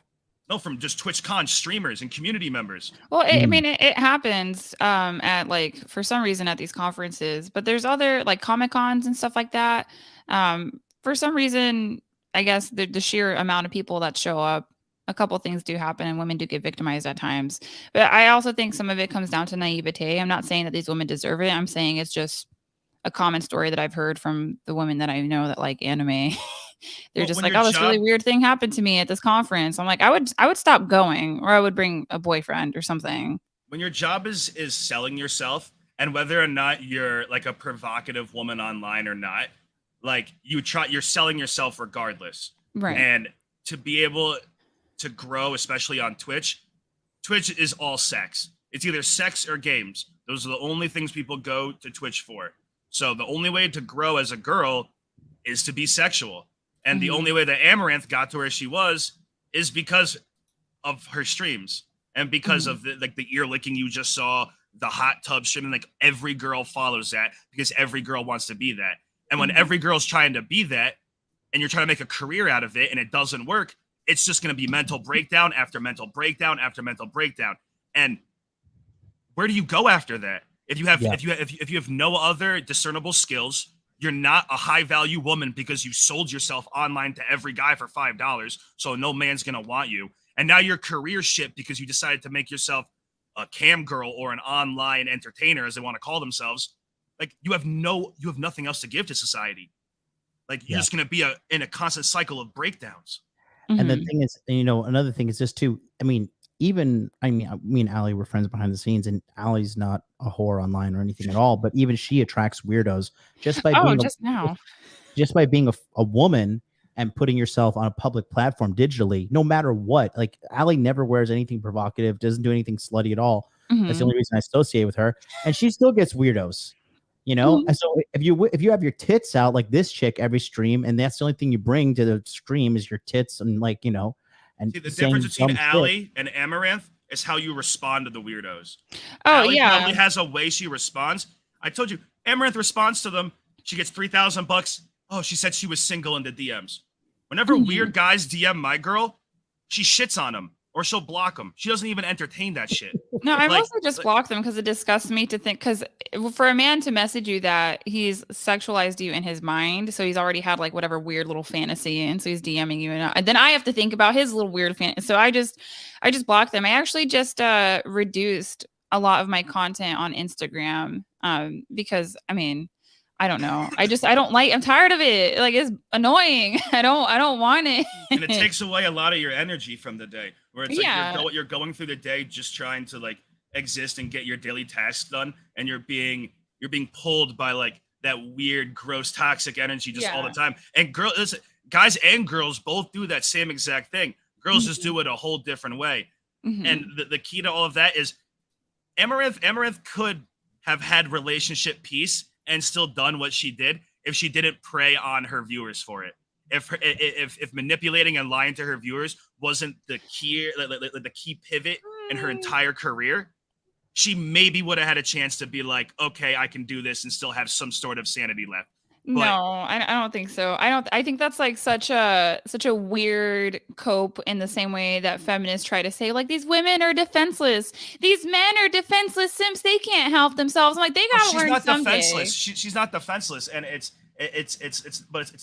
No, from just TwitchCon streamers and community members. Well, I mean, it happens at like for some reason at these conferences, but there's other like Comic Cons and stuff like that. For some reason, I guess the sheer amount of people that show up, a couple things do happen, and women do get victimized at times. But I also think some of it comes down to naivete. I'm not saying that these women deserve it. I'm saying it's just a common story that I've heard from the women that I know that like anime. They're just like, oh, this really weird thing happened to me at this conference. I'm like, I would stop going, or I would bring a boyfriend or something. When your job is selling yourself, and whether or not you're like a provocative woman online or not, like you're selling yourself regardless. Right. And to be able to grow, especially on Twitch is all sex. It's either sex or games. Those are the only things people go to Twitch for. So the only way to grow as a girl is to be sexual. And the only way that Amouranth got to where she was is because of her streams and because of the ear licking you just saw, the hot tub stream. Like every girl follows that because every girl wants to be that. And when every girl's trying to be that and you're trying to make a career out of it and it doesn't work, it's just going to be mental breakdown after mental breakdown after mental breakdown. And where do you go after that? If you have no other discernible skills, you're not a high value woman because you sold yourself online to every guy for $5. So no man's going to want you. And now your career shit because you decided to make yourself a cam girl or an online entertainer, as they want to call themselves. Like you have nothing else to give to society. Like you're just going to be in a constant cycle of breakdowns. And the thing is, another thing is just too, me and Allie were friends behind the scenes, and Allie's not a whore online or anything at all, but even she attracts weirdos just by being a woman and putting yourself on a public platform digitally, no matter what. Like Allie never wears anything provocative, doesn't do anything slutty at all. That's the only reason I associate with her, and she still gets weirdos. And so if you have your tits out like this chick every stream, and that's the only thing you bring to the stream is your tits, and and see, the difference between Allie and Amouranth is how you respond to the weirdos. Oh, Allie probably has a way she responds. I told you, Amouranth responds to them. She gets $3,000. Oh, she said she was single in the DMs. Whenever weird guys DM my girl, she shits on them. Or she'll block them. She doesn't even entertain that shit. No, I mostly just block them because it disgusts me to think. Because for a man to message you that, he's sexualized you in his mind, so he's already had like whatever weird little fantasy, and so he's DMing you, and then I have to think about his little weird fantasy. So I just block them. I actually just reduced a lot of my content on Instagram because I don't know. I'm tired of it. Like it's annoying. I don't want it. And it takes away a lot of your energy from the day. Where it's like you're going through the day just trying to like exist and get your daily tasks done, and you're being pulled by like that weird, gross, toxic energy just all the time. And guys and girls both do that same exact thing. Girls just do it a whole different way. And the key to all of that is Amouranth could have had relationship peace and still done what she did if she didn't prey on her viewers for it. If manipulating and lying to her viewers wasn't the key pivot in her entire career, she maybe would have had a chance to be like, okay, I can do this and still have some sort of sanity left. But no, I don't think so. I think that's like such a weird cope, in the same way that feminists try to say like these women are defenseless, these men are defenseless simps, they can't help themselves. I'm like, they gotta learn someday. Defenseless. She's not defenseless, and it's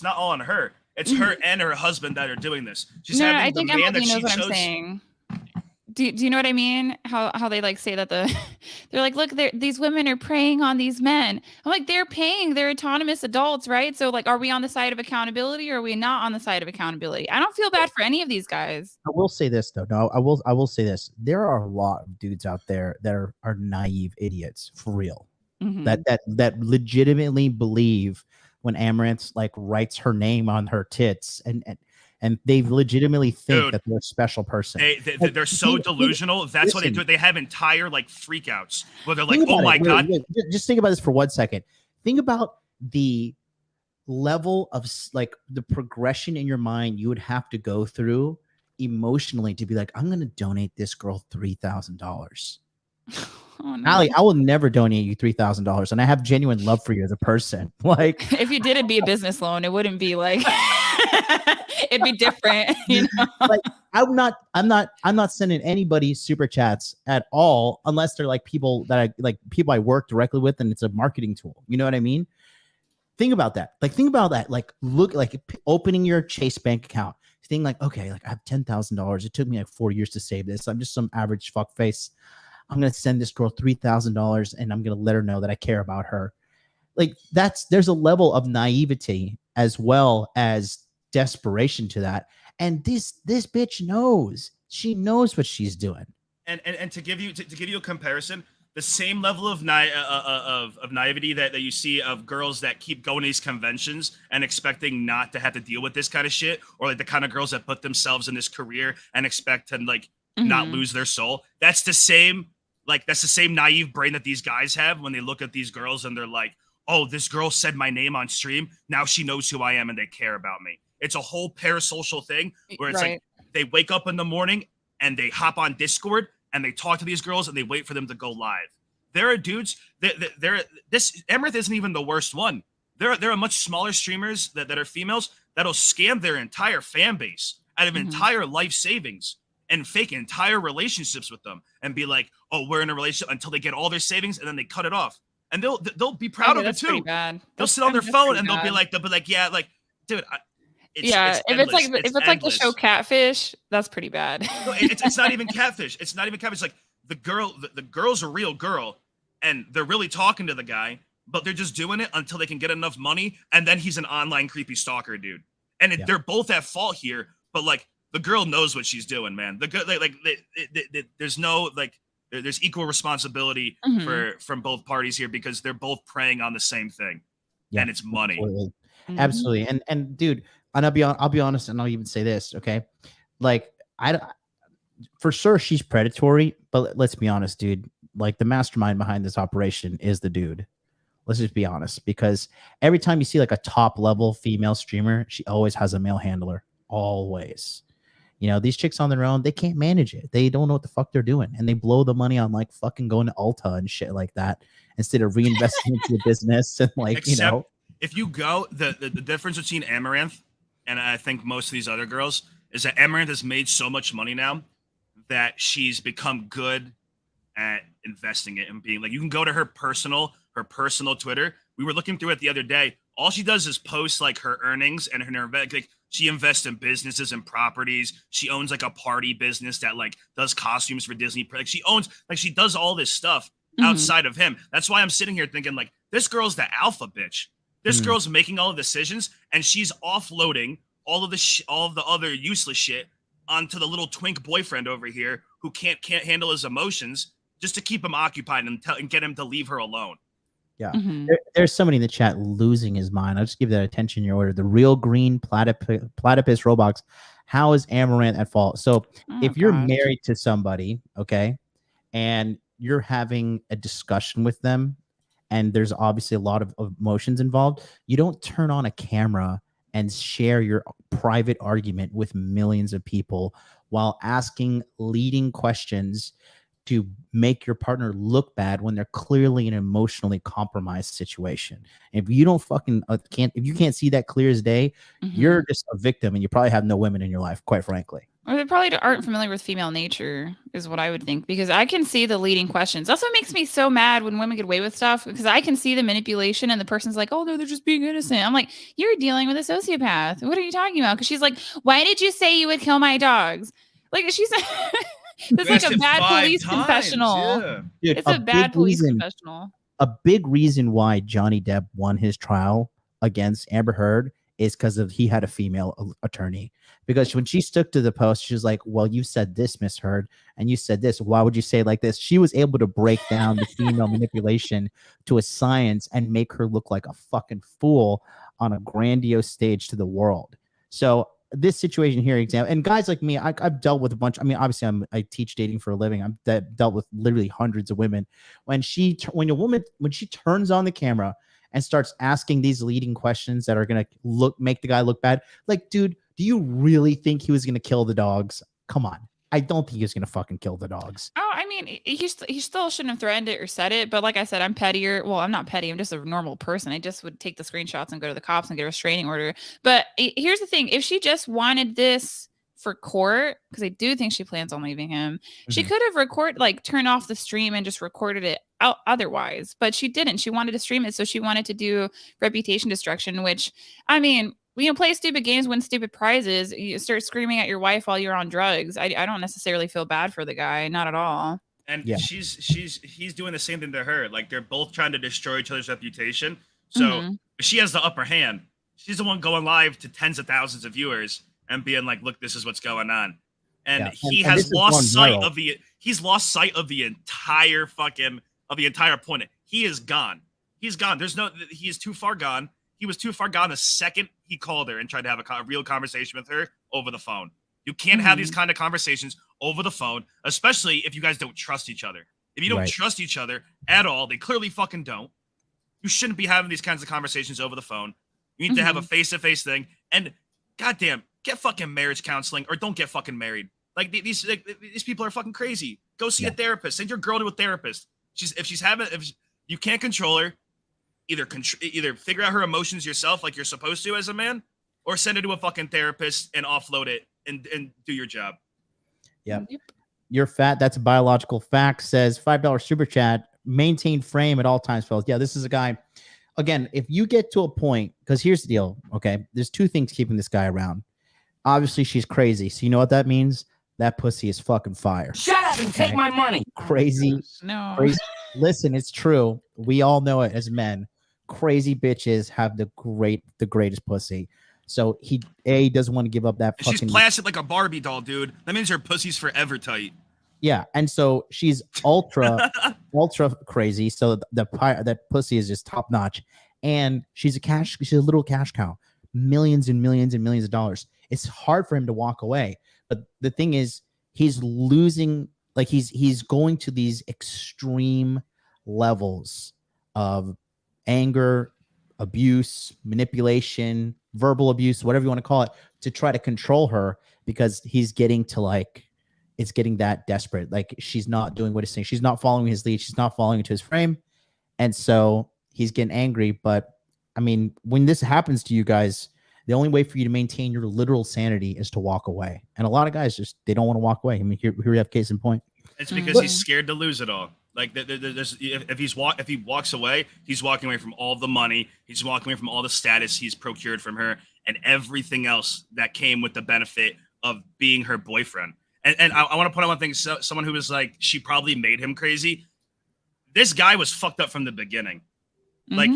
not all on her. It's her and her husband that are doing this. She's having the man that she chose. What I'm saying. Do you know what I mean? How they like say that they're like, look, these women are preying on these men. I'm like, they're autonomous adults, right? So like, are we on the side of accountability, or are we not on the side of accountability? I don't feel bad for any of these guys. I will say this though. No, I will say this. There are a lot of dudes out there that are naive idiots for real. That legitimately believe when Amouranth like writes her name on her tits, and they legitimately think that they're a special person. They're so delusional. That's what they do. They have entire like freakouts where they're like, oh my God. Just think about this for 1 second. Think about the level of like the progression in your mind you would have to go through emotionally to be like, I'm going to donate this girl $3,000. Oh, no. Allie, I will never donate you $3,000, and I have genuine love for you as a person. Like, if you did, it'd be a business loan. It wouldn't be like. It'd be different, you know. Like I'm not sending anybody super chats at all unless they're like people that I work directly with and it's a marketing tool. You know what I mean? Think about that. Like look, like opening your Chase bank account. Think like, okay, like I have $10,000. It took me like 4 years to save this. I'm just some average fuck face. I'm gonna send this girl $3,000 and I'm gonna let her know that I care about her. Like there's a level of naivety as well as desperation to that. And this bitch knows. She knows what she's doing. And to give you a comparison, the same level of naivety that you see of girls that keep going to these conventions and expecting not to have to deal with this kind of shit, or like the kind of girls that put themselves in this career and expect to like not lose their soul. That's the same naive brain that these guys have when they look at these girls and they're like, oh, this girl said my name on stream. Now she knows who I am and they care about me. It's a whole parasocial thing where it's like they wake up in the morning and they hop on Discord and they talk to these girls and they wait for them to go live. There are dudes this Amouranth isn't even the worst one. There are much smaller streamers that are females that'll scam their entire fan base out of entire life savings and fake entire relationships with them and be like, oh, we're in a relationship until they get all their savings and then they cut it off. And they'll be proud of it too. They'll sit on their phone and they'll be like, yeah, like, dude, if it's like the show Catfish, that's pretty bad. No, it's not even catfish. It's not even catfish. Like the girl's a real girl, and they're really talking to the guy, but they're just doing it until they can get enough money, and then he's an online creepy stalker, dude. And they're both at fault here, but like the girl knows what she's doing, man. The girl, there's no like. There's equal responsibility from both parties here because they're both preying on the same thing, and it's money. Absolutely. And dude, and I'll be honest, and I'll even say this, okay? Like for sure she's predatory, but let's be honest, dude. Like the mastermind behind this operation is the dude. Let's just be honest, because every time you see like a top level female streamer, she always has a male handler, always. You know, these chicks on their own, they can't manage it. They don't know what the fuck they're doing. And they blow the money on like fucking going to Ulta and shit like that instead of reinvesting into the business. And like, except if you go, the difference between Amouranth and I think most of these other girls is that Amouranth has made so much money now that she's become good at investing it and being like, you can go to her personal Twitter. We were looking through it the other day. All she does is post like her earnings and her like she invests in businesses and properties. She owns like a party business that like does costumes for Disney. Like she does all this stuff outside of him. That's why I'm sitting here thinking like this girl's the alpha bitch. This girl's making all the decisions and she's offloading all of the other useless shit onto the little twink boyfriend over here who can't handle his emotions just to keep him occupied and get him to leave her alone. Yeah. There's somebody in the chat losing his mind. I'll just give that attention in your order. The real green platypus Roblox. How is Amouranth at fault? So if you're married to somebody, okay, and you're having a discussion with them, and there's obviously a lot of emotions involved, you don't turn on a camera and share your private argument with millions of people while asking leading questions to make your partner look bad when they're clearly in an emotionally compromised situation. If you don't fucking if you can't see that clear as day, you're just a victim and you probably have no women in your life, quite frankly. Or they probably aren't familiar with female nature is what I would think, because I can see the leading questions. That's what makes me so mad when women get away with stuff, because I can see the manipulation and the person's like, oh, they're just being innocent. I'm like, you're dealing with a sociopath. What are you talking about? Because she's like, why did you say you would kill my dogs? Like she's it's like a bad police confessional. Yeah. Dude, it's a bad police confessional. A big reason why Johnny Depp won his trial against Amber Heard is because he had a female attorney. Because when she stuck to the post, she was like, well, you said this, Miss Heard, and you said this. Why would you say it like this? She was able to break down the female manipulation to a science and make her look like a fucking fool on a grandiose stage to the world. So this situation here, example, and guys like me, I've dealt with a bunch. I mean, obviously, I teach dating for a living. I've dealt with literally hundreds of women. When she turns on the camera and starts asking these leading questions that are gonna make the guy look bad, like, dude, do you really think he was gonna kill the dogs? Come on. I don't think he was gonna fucking kill the dogs. Oh, I mean, he still shouldn't have threatened it or said it. But like I said, I'm pettier. Well, I'm not petty. I'm just a normal person. I just would take the screenshots and go to the cops and get a restraining order. But here's the thing: if she just wanted this for court, because I do think she plans on leaving him, she could have turned off the stream and just recorded it out otherwise. But she didn't. She wanted to stream it, so she wanted to do reputation destruction. Which, I mean, play stupid games, win stupid prizes. You start screaming at your wife while you're on drugs. I don't necessarily feel bad for the guy, not at all. And he's doing the same thing to her. Like, they're both trying to destroy each other's reputation. So she has the upper hand. She's the one going live to tens of thousands of viewers and being like, "Look, this is what's going on." And he has lost sight of the entire point. He is gone. He's gone. He is too far gone. He was too far gone the second he called her and tried to have a real conversation with her over the phone. You can't have these kind of conversations over the phone, especially if you guys don't trust each other. If you don't trust each other at all, they clearly fucking don't. You shouldn't be having these kinds of conversations over the phone. You need to have a face-to-face thing. And goddamn, get fucking marriage counseling or don't get fucking married. Like, these people are fucking crazy. Go see a therapist. Send your girl to a therapist. If you can't control her, either figure out her emotions yourself like you're supposed to as a man, or send her to a fucking therapist and offload it and do your job. Yep. You're fat. That's a biological fact. Says $5 super chat. Maintain frame at all times, fellas. Yeah, this is a guy. Again, if you get to a point, because here's the deal. Okay, there's two things keeping this guy around. Obviously, she's crazy. So you know what that means? That pussy is fucking fire. Shut up and take my money. Crazy. No. Crazy. Listen, it's true. We all know it as men. Crazy bitches have the greatest pussy. So he doesn't want to give up that fucking. She's plastic like a Barbie doll, dude. That means her pussy's forever tight. Yeah, and so she's ultra crazy. So that pussy is just top notch, and she's a little cash cow, millions and millions and millions of dollars. It's hard for him to walk away, but the thing is, he's losing. Like he's going to these extreme levels of anger, abuse, manipulation, verbal abuse, whatever you want to call it, to try to control her because he's getting to it's getting that desperate. Like, she's not doing what he's saying. She's not following his lead. She's not following into his frame. And so he's getting angry. But I mean, when this happens to you guys, the only way for you to maintain your literal sanity is to walk away. And a lot of guys they don't want to walk away. I mean, here we have case in point. It's because he's scared to lose it all. Like, if he walks away, he's walking away from all the money. He's walking away from all the status he's procured from her and everything else that came with the benefit of being her boyfriend. And I want to point out one thing. So, someone who was like, she probably made him crazy. This guy was fucked up from the beginning. Like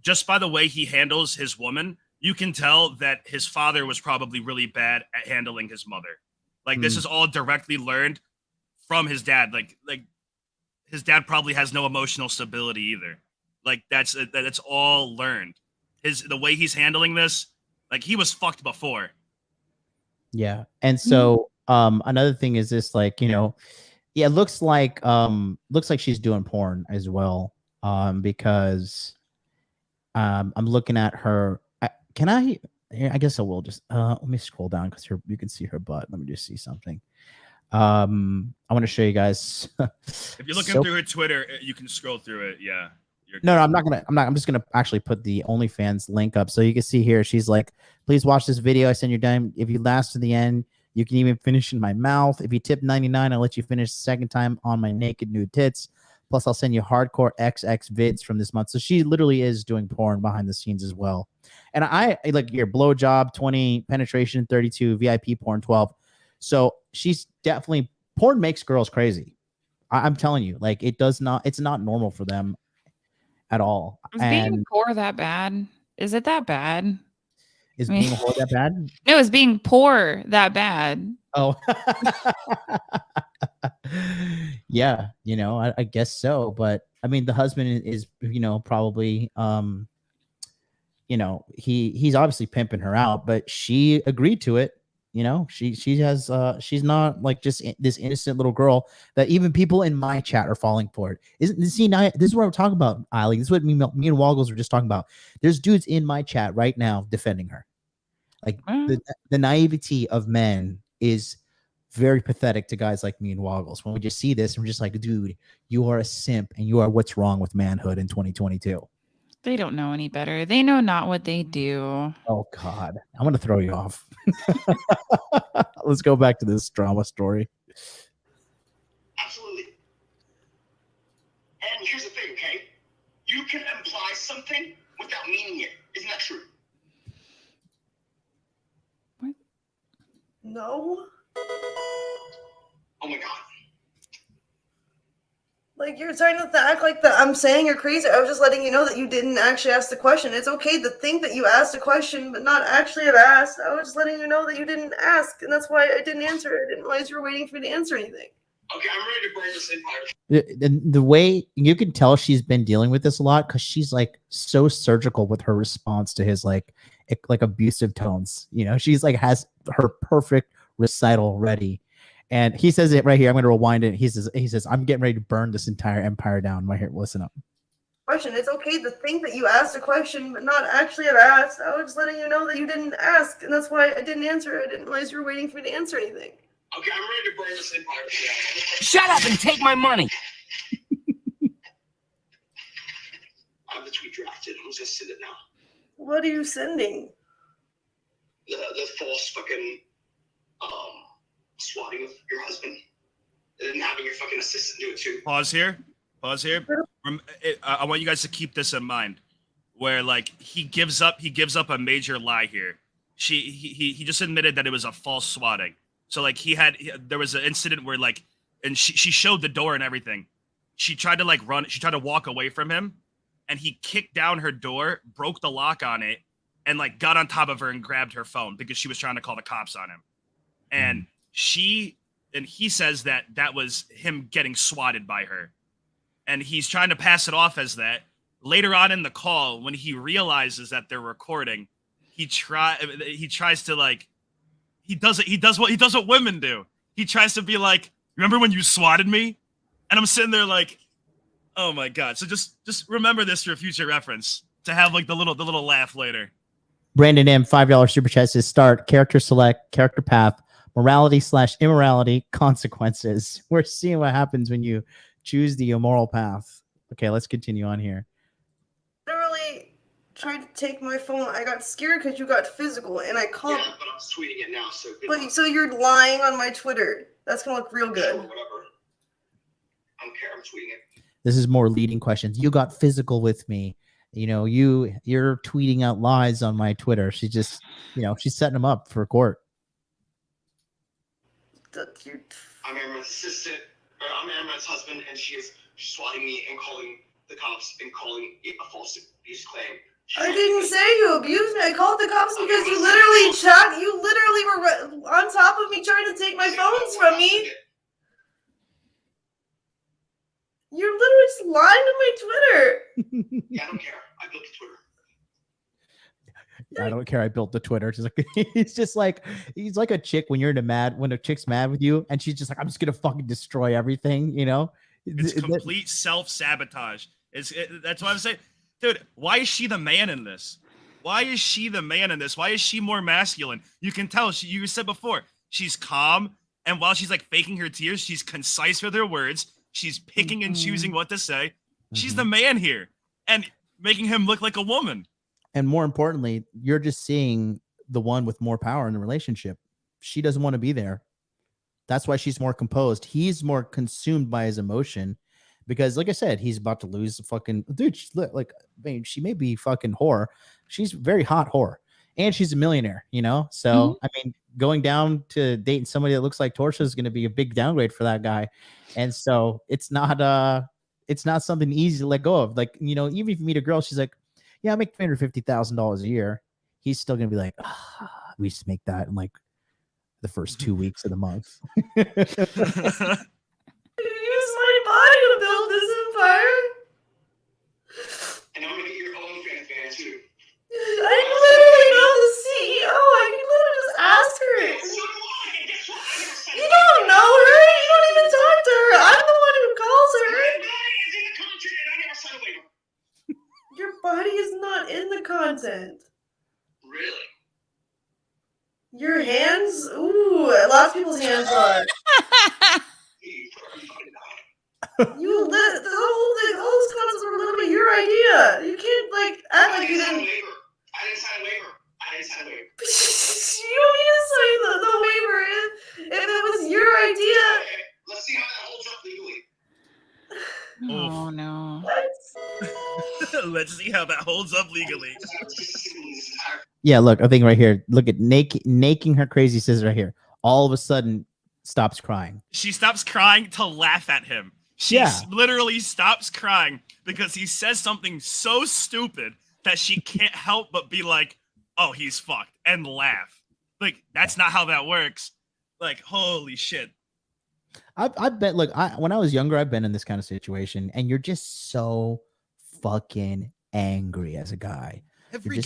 just by the way he handles his woman, you can tell that his father was probably really bad at handling his mother. Like, this is all directly learned from his dad. Like his dad probably has no emotional stability either. Like, that's all learned. The way he's handling this, like, he was fucked before. Yeah. And so another thing is this, like, you know, it looks like she's doing porn as well. Because I'm looking at her. I guess I will just let me scroll down because you can see her butt. Let me just see something. I want to show you guys. If you're looking through her Twitter, you can scroll through it. Yeah. No, I'm just gonna actually put the OnlyFans link up so you can see here. She's like, please watch this video. I send you dime. If you last to the end, you can even finish in my mouth. If you tip 99, I'll let you finish the second time on my naked nude tits. Plus, I'll send you hardcore XX vids from this month. So she literally is doing porn behind the scenes as well. And I like your blowjob 20, penetration 32, VIP porn 12. So she's definitely, porn makes girls crazy. I'm telling you, like, it's not normal for them at all. Is being poor that bad? Is it that bad? Is being a whore that bad? No, is being poor that bad? Oh, yeah, you know, I guess so. But I mean, the husband is, you know, probably, you know, he's obviously pimping her out, but she agreed to it. You know, she has, she's not like just this innocent little girl that even people in my chat are falling for it. This is what I'm talking about, Eileen. This is what me and Woggles were just talking about. There's dudes in my chat right now defending her. Like the naivety of men is very pathetic to guys like me and Woggles when we just see this and we're just like, dude, you are a simp and you are what's wrong with manhood in 2022. They don't know any better. They know not what they do. Oh God, I'm gonna throw you off. Let's go back to this drama story. Absolutely. And here's the thing, okay? You can imply something without meaning it. Isn't that true? No. Oh my God. Like, you're trying to act like that I'm saying you're crazy. I was just letting you know that you didn't actually ask the question. It's okay to think that you asked a question, but not actually have asked. I was just letting you know that you didn't ask, and that's why I didn't answer it. I didn't realize you were waiting for me to answer anything. Okay, I'm ready to burn this empire. The way you can tell she's been dealing with this a lot because she's like so surgical with her response to his like abusive tones. You know, she's like has her perfect recital ready. And he says it right here. I'm going to rewind it. He says, I'm getting ready to burn this entire empire down. Right here. Listen up. Question. It's okay to think that you asked a question, but not actually have asked. I was just letting you know that you didn't ask, and that's why I didn't answer. I didn't realize you were waiting for me to answer anything. Okay, I'm ready to burn this empire down. Shut up and take my money. I have the tweet drafted. I'm just gonna send it now. What are you sending? The false fucking swatting of your husband, and then having your fucking assistant do it too. Pause here. I want you guys to keep this in mind, where like he gives up a major lie here. He just admitted that it was a false swatting. So like there was an incident where like, and she showed the door and everything. She tried to like run. She tried to walk away from him, and he kicked down her door, broke the lock on it, and like got on top of her and grabbed her phone because she was trying to call the cops on him. And he says that was him getting swatted by her. And he's trying to pass it off as that. Later on in the call, when he realizes that they're recording, he tries to like, he does what women do. He tries to be like, remember when you swatted me? And I'm sitting there like, oh my God. So just remember this for future reference to have like the little laugh later. Brandon M, $5 super chat says start, character select, character path, morality/immorality, consequences. We're seeing what happens when you choose the immoral path. Okay, let's continue on here. Literally tried to take my phone. I got scared because you got physical, and I called. Yeah, but I'm tweeting it now, so good But luck. so you're lying on my Twitter. That's gonna look real Sure, good. whatever. I don't care. I'm tweeting it. This is more leading questions. You got physical with me. You know, you're tweeting out lies on my Twitter. She just, she's setting them up for court. I'm Amouranth's assistant, or I'm Amouranth's husband, and she's swatting me and calling the cops and calling it a false abuse claim. I didn't say you abused me. I called the cops because you literally were on top of me trying to take my phones from me. You're literally just lying to my Twitter. Yeah, I don't care. I built the Twitter. I don't care. I built the Twitter. It's like he's like a chick when a chick's mad with you, and she's just like, I'm just gonna fucking destroy everything. It's complete self-sabotage. That's what I'm saying. Dude, why is she the man in this? Why is she more masculine? You can tell. You said before, she's calm, and while she's like faking her tears, she's concise with her words. She's picking and choosing what to say. She's the man here and making him look like a woman. And more importantly, you're just seeing the one with more power in the relationship. She doesn't want to be there. That's why she's more composed. He's more consumed by his emotion because, like I said, he's about to lose the fucking dude. She may be fucking whore. She's very hot whore, and she's a millionaire. So I mean, going down to dating somebody that looks like Torsia is going to be a big downgrade for that guy, and so it's not something easy to let go of. Like even if you meet a girl, she's like, yeah, I make $350,000 a year. He's still gonna be like, we just make that in like the first 2 weeks of the month. You use my body to build this empire. And I'm gonna get your own fan too. I literally know the CEO. I can literally just ask her. So do I. And guess what? I never said You don't know her. You don't even talk to her. I'm the one who calls her. my body is in the contract, and I never signed a waiver. Your body is not in the content. Really? Your hands? Ooh, lots of people's hands are. You let the whole thing, all those concepts were literally your idea. You can't like act like you didn't. I didn't sign a waiver. You don't need to sign the waiver if it was your idea. Okay, let's see how that holds up legally. Oh no. What? Let's see how that holds up legally. Yeah, look, I think right here. Look at naking her crazy sister right here. All of a sudden, stops crying. She stops crying to laugh at him. She literally stops crying because he says something so stupid that she can't help but be like, oh, he's fucked, and laugh. Like, that's not how that works. Like, holy shit. I bet. Look, when I was younger, I've been in this kind of situation, and you're just so fucking angry as a guy. Every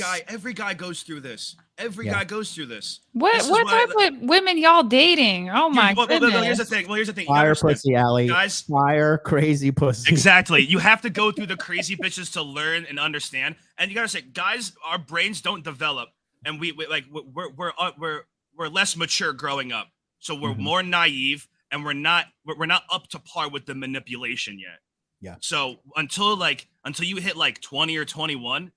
guy goes through this. Every guy goes through this. What type of women y'all dating? Oh my goodness. Here's the thing. Fire pussy, Allie. Guys, fire crazy pussy. Exactly. You have to go through the crazy bitches to learn and understand. And you gotta say, guys, our brains don't develop, and we're less mature growing up, so we're more naive, and we're not up to par with the manipulation yet. Yeah. So until you hit like 20 or 21.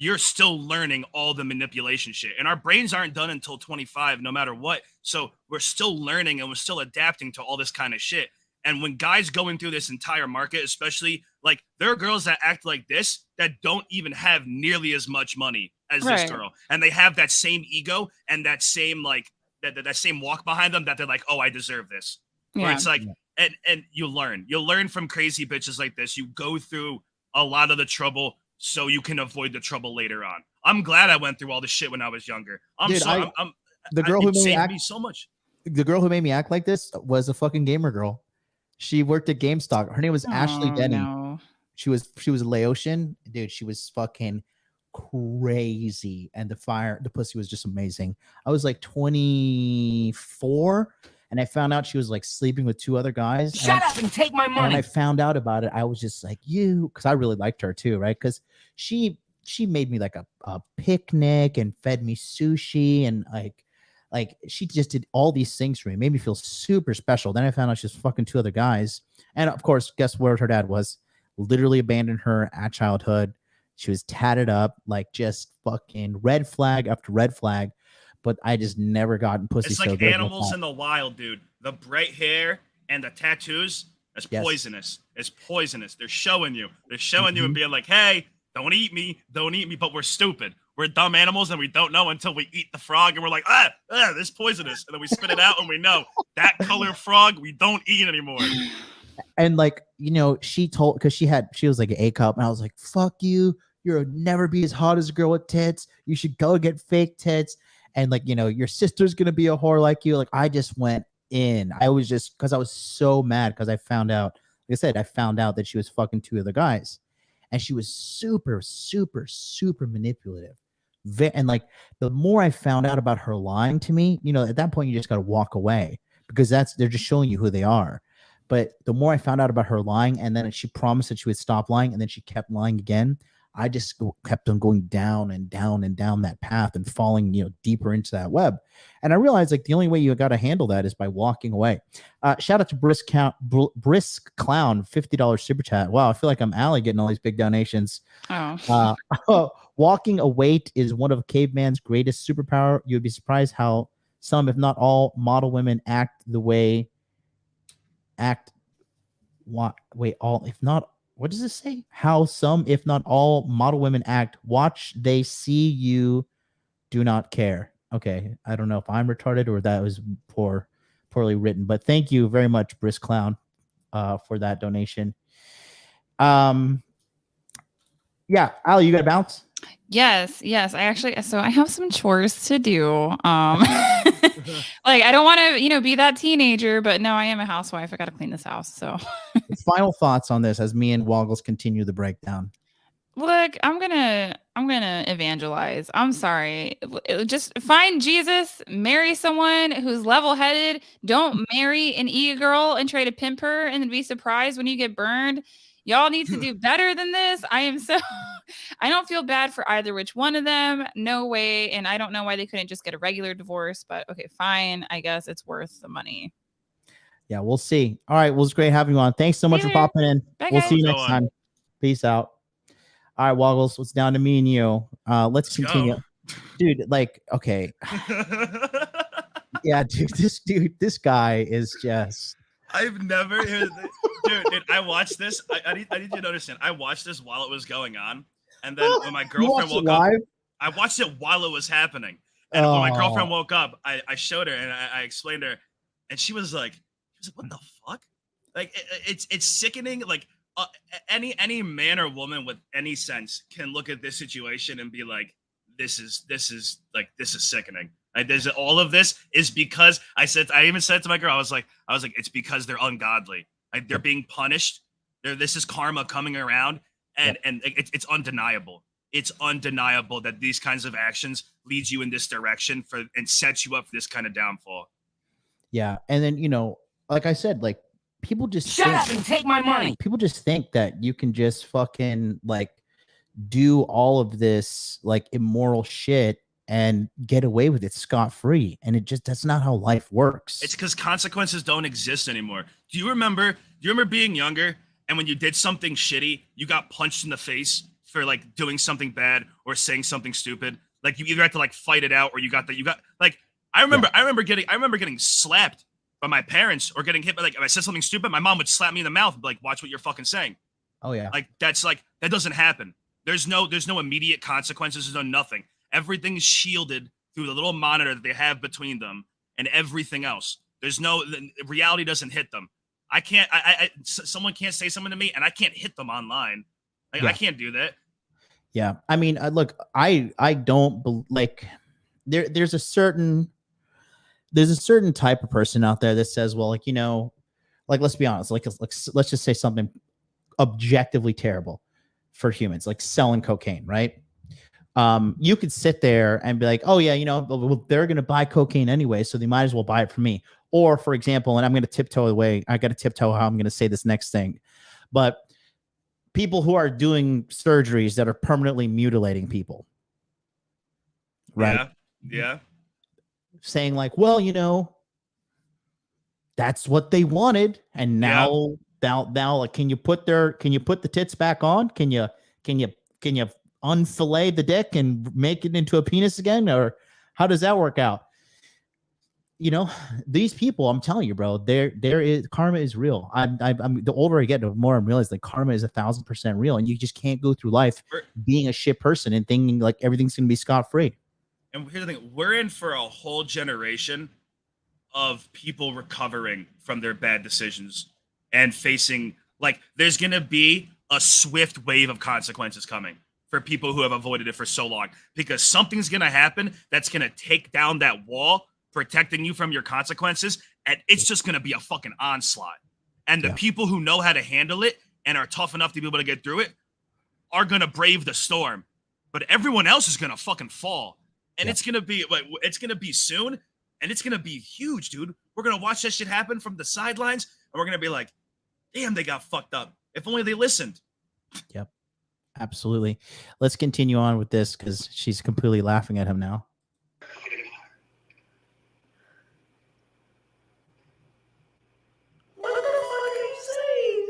You're still learning all the manipulation shit. And our brains aren't done until 25, no matter what. So we're still learning and we're still adapting to all this kind of shit. And when guys going through this entire market, especially, like, there are girls that act like this that don't even have nearly as much money as this girl. And they have that same ego and that same, like, that same walk behind them that they're like, oh, I deserve this. Yeah. Where it's like, and you learn from crazy bitches like this. You go through a lot of the trouble so you can avoid the trouble later on. I'm glad I went through all the shit when I was younger. The girl who made me so much. The girl who made me act like this was a fucking gamer girl. She worked at GameStop. Her name was Ashley Denny. No. She was Laotian. Dude, she was fucking crazy. And the pussy was just amazing. I was like 24 and I found out she was like sleeping with 2 other guys. Shut up and take my money. And when I found out about it, I was just like, because I really liked her too, right? Because she made me like a picnic and fed me sushi and like she just did all these things for me. Made me feel super special. Then I found out she was fucking 2 other guys. And of course, guess where her dad was? Literally abandoned her at childhood. She was tatted up, like just fucking red flag after red flag. But I just never gotten pussy. It's like animals in the wild, dude. The bright hair and the tattoos, that's poisonous. It's poisonous. They're showing you. You and being like, hey, don't eat me. But we're stupid. We're dumb animals and we don't know until we eat the frog and we're like, this is poisonous. And then we spit it out and we know that color frog we don't eat anymore. And like, she told, because she was like an A cup, and I was like, fuck you. You'll never be as hot as a girl with tits. You should go get fake tits. And like, your sister's going to be a whore like you. Like, I just went in. I was just, because I was so mad because I found out, like I said, that she was fucking 2 other guys. And she was super, super, super manipulative. And like, the more I found out about her lying to me, at that point, you just got to walk away because they're just showing you who they are. But the more I found out about her lying, and then she promised that she would stop lying, and then she kept lying again, I just kept on going down and down and down that path and falling, deeper into that web. And I realized like the only way you got to handle that is by walking away. Shout out to Brisk Clown, $50 super chat. Wow, I feel like I'm Allie getting all these big donations. Walking away is one of caveman's greatest superpower. You'd be surprised how some, if not all, model women act the way. What does this say? How some, if not all, model women act. Watch, they see you, do not care. Okay, I don't know if I'm retarded or that was poorly written, but thank you very much, Brisk Clown, for that donation. Yeah, Ali, you got to bounce? Yes. I have some chores to do. Like, I don't want to, be that teenager, but no, I am a housewife. I got to clean this house. So final thoughts on this as me and Woggles continue the breakdown. Look, I'm gonna evangelize. I'm sorry. Just find Jesus, marry someone who's level-headed. Don't marry an e-girl and try to pimp her and then be surprised when you get burned. Y'all need to do better than this. I don't feel bad for either which one of them. No way. And I don't know why they couldn't just get a regular divorce, but okay, fine. I guess it's worth the money. Yeah, we'll see. All right. Well, it's great having you on. Thanks so much for popping in. Bye, We'll guys. see you Go next on. time. Peace out. All right, Woggles. It's down to me and you. Let's continue. go. Dude, like, okay. Yeah, dude, this guy is just. I've never, dude. I watched this. I need you to understand. I watched this while it was going on, and then when my girlfriend woke up, I watched it while it was happening. And when my girlfriend woke up, I showed her and I explained to her, and she was like, "What the fuck?" Like, it's sickening. Like, any man or woman with any sense can look at this situation and be like, "This is sickening." Like, all of this is because I even said to my girl, I was like, it's because they're ungodly. Like, they're being punished. This is karma coming around, and it's undeniable. It's undeniable that these kinds of actions leads you in this direction and sets you up for this kind of downfall. Yeah, and then like I said, like people just Shut up and take my money. People just think that you can just fucking like do all of this like immoral shit and get away with it scot-free. And that's not how life works. It's because consequences don't exist anymore. Do you remember being younger and when you did something shitty, you got punched in the face for like doing something bad or saying something stupid? Like you either had to like fight it out or you got like I remember getting slapped by my parents or getting hit by, like, if I said something stupid, my mom would slap me in the mouth and be like, watch what you're fucking saying. Oh yeah. Like that doesn't happen. There's no immediate consequences. There's no nothing. Everything's shielded through the little monitor that they have between them and everything else. Reality doesn't hit them. Someone can't say something to me and I can't hit them online. Like, I can't do that. Yeah. I mean, look, I don't like there's a certain type of person out there that says, well, like, like, let's be honest, like let's just say something objectively terrible for humans, like selling cocaine, right? You could sit there and be like, oh yeah, well, they're going to buy cocaine anyway, so they might as well buy it from me. Or for example, and I'm going to tiptoe away. I got to tiptoe how I'm going to say this next thing, but people who are doing surgeries that are permanently mutilating people, right? Yeah. Saying like, well, that's what they wanted, and now, like, can you put the tits back on? Can you unfillet the dick and make it into a penis again, or how does that work out? These people, I'm telling you, bro, there is karma is real. I'm the older I get, the more I'm realizing like karma is 1,000% real, and you just can't go through life being a shit person and thinking like everything's gonna be scot-free. And here's the thing, we're in for a whole generation of people recovering from their bad decisions and facing, like, there's going to be a swift wave of consequences coming for people who have avoided it for so long, because something's going to happen that's going to take down that wall protecting you from your consequences, and it's just going to be a fucking onslaught. And the people who know how to handle it and are tough enough to be able to get through it are going to brave the storm, but everyone else is going to fucking fall. And it's going to be soon, and it's going to be huge, dude. We're going to watch that shit happen from the sidelines, and we're going to be like, damn, they got fucked up. If only they listened. Yep. Absolutely. Let's continue on with this because she's completely laughing at him now. What the fuck are you saying?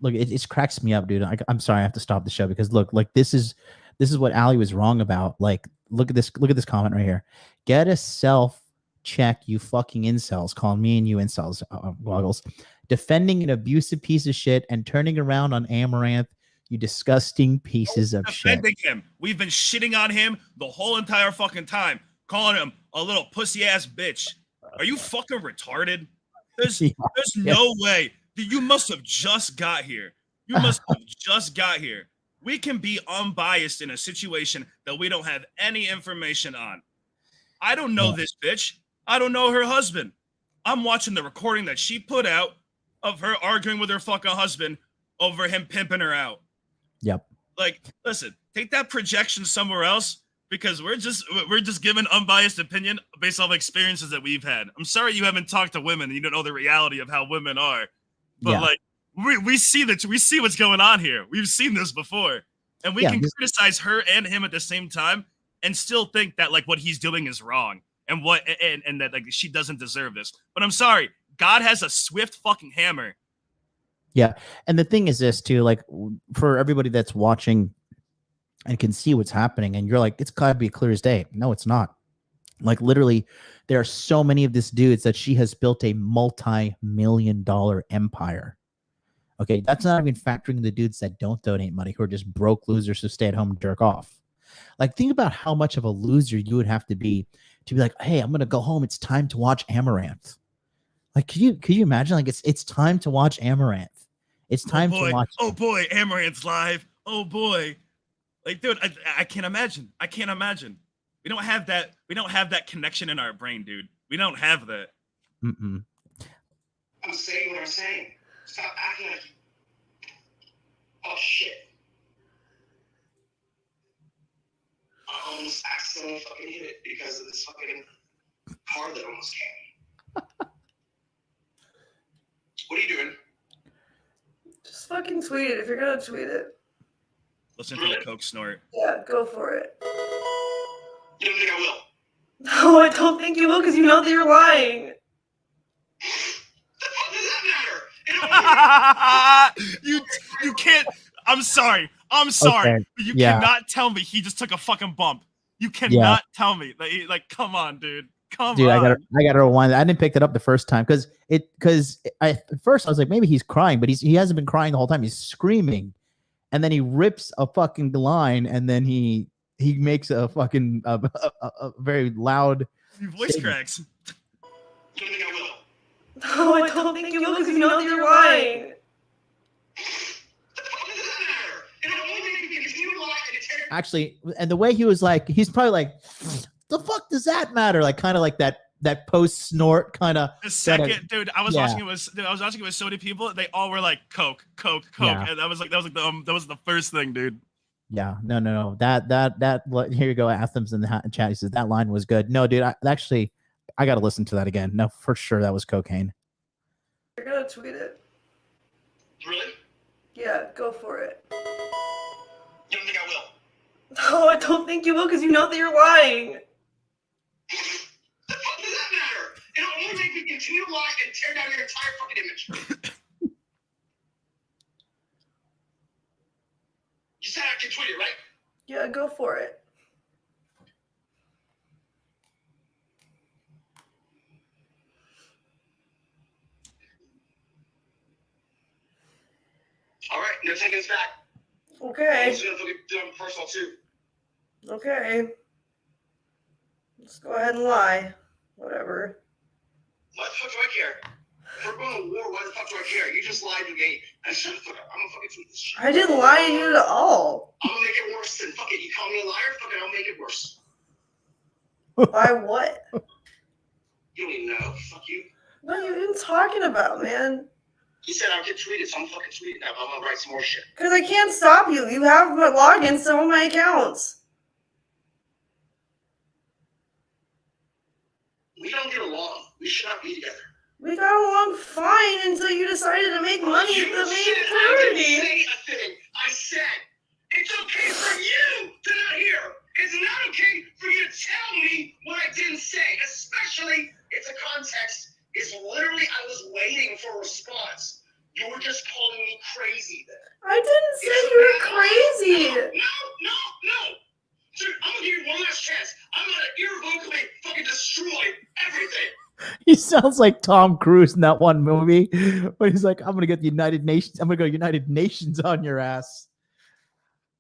Look, it cracks me up, dude. I'm sorry, I have to stop the show because look, like this is what Allie was wrong about. Like, look at this comment right here. Get a self check, you fucking incels. Calling me and you incels, Goggles. Defending an abusive piece of shit and turning around on Amouranth, you disgusting pieces of shit. Him. We've been shitting on him the whole entire fucking time, calling him a little pussy ass bitch. Are you fucking retarded? There's no way. You must have just got here. You must have just got here. We can be unbiased in a situation that we don't have any information on. I don't know this bitch. I don't know her husband. I'm watching the recording that she put out of her arguing with her fucking husband over him pimping her out. Yep. Like, listen, take that projection somewhere else, because we're just giving unbiased opinion based off experiences that we've had. I'm sorry you haven't talked to women and you don't know the reality of how women are. But like, we see what's going on here. We've seen this before, and we can criticize her and him at the same time, and still think that like what he's doing is wrong, and and that like she doesn't deserve this. But I'm sorry, God has a swift fucking hammer. Yeah, and the thing is this too, like for everybody that's watching and can see what's happening, and you're like, it's gotta be clear as day. No, it's not. Like literally, there are so many of these dudes that she has built a multi-million-dollar empire. Okay, that's not even factoring the dudes that don't donate money, who are just broke losers who stay at home and jerk off. Like, think about how much of a loser you would have to be like, hey, I'm gonna go home. It's time to watch Amouranth. Like, could you imagine? Like, it's time to watch Amouranth. It's time to watch. Oh boy, Amaranth's live. Oh boy, like dude, I can't imagine. I can't imagine. We don't have that. We don't have that connection in our brain, dude. We don't have that. Mm-mm. I'm saying what I'm saying. Stop acting like. Oh shit. I almost accidentally fucking hit it because of this fucking car that almost came. What are you doing? Just fucking tweet it if you're gonna tweet it. Listen to the coke snort. Yeah, go for it. You don't think I will? No, I don't think you will because you know that you're lying. The fuck does that matter? You can't. I'm sorry. Okay. You cannot tell me he just took a fucking bump. You cannot tell me. Like, come on, dude. Come on. I gotta rewind. I didn't pick that up the first time because at first I was like, maybe he's crying, but he hasn't been crying the whole time. He's screaming, and then he rips a fucking line, and then he makes a fucking a very loud voice cracks. You don't think I will? No, I don't think you will because you know that you're lying. The fuck does that matter? And the only thing you can continue to lie and to tear. Actually, and the way he was like, he's probably like, the fuck does that matter? Like kind of like that post snort kind of. The second, dude, I was watching it with so many people. They all were like coke, and that was the first thing, dude. Yeah, no. That here you go. Athens in the chat. He says that line was good. No, dude, I got to listen to that again. No, for sure, that was cocaine. You're gonna tweet it. Really? Yeah, go for it. You don't think I will? No, I don't think you will because you know that you're lying. The fuck does that matter? It'll only make you continue to lie and tear down your entire fucking image. You said I can tweet it, right? Yeah, go for it. All right, no taking this back. Okay. I'm just gonna fucking do it personal too. Okay. Let's go ahead and lie. Whatever. Why the fuck do I care? If we're going to war, why the fuck do I care? You just lied to me. And shut the fuck up. I'm gonna fucking tweet this shit. I didn't lie to you at all. I'm gonna make it worse than fucking you call me a liar. Fucking I'll make it worse. By what? You don't even know. Fuck you. What are you even talking about, man? You said I'll get tweeted, so I'm fucking tweeting now. I'm gonna write some more shit. Because I can't stop you. You have my logins to some of my accounts. We don't get along. We should not be together. We got along fine until you decided to make money the main I didn't priority. say a thing. I said it's okay for you to not hear. It's not okay for you to tell me what I didn't say, especially if the context is literally I was waiting for a response. You were just calling me crazy there. I didn't say you were crazy. No. Dude, I'm gonna give you one last chance. I'm gonna irrevocably fucking destroy everything. He sounds like Tom Cruise in that one movie where he's like, I'm gonna get the United Nations. I'm gonna go United Nations on your ass.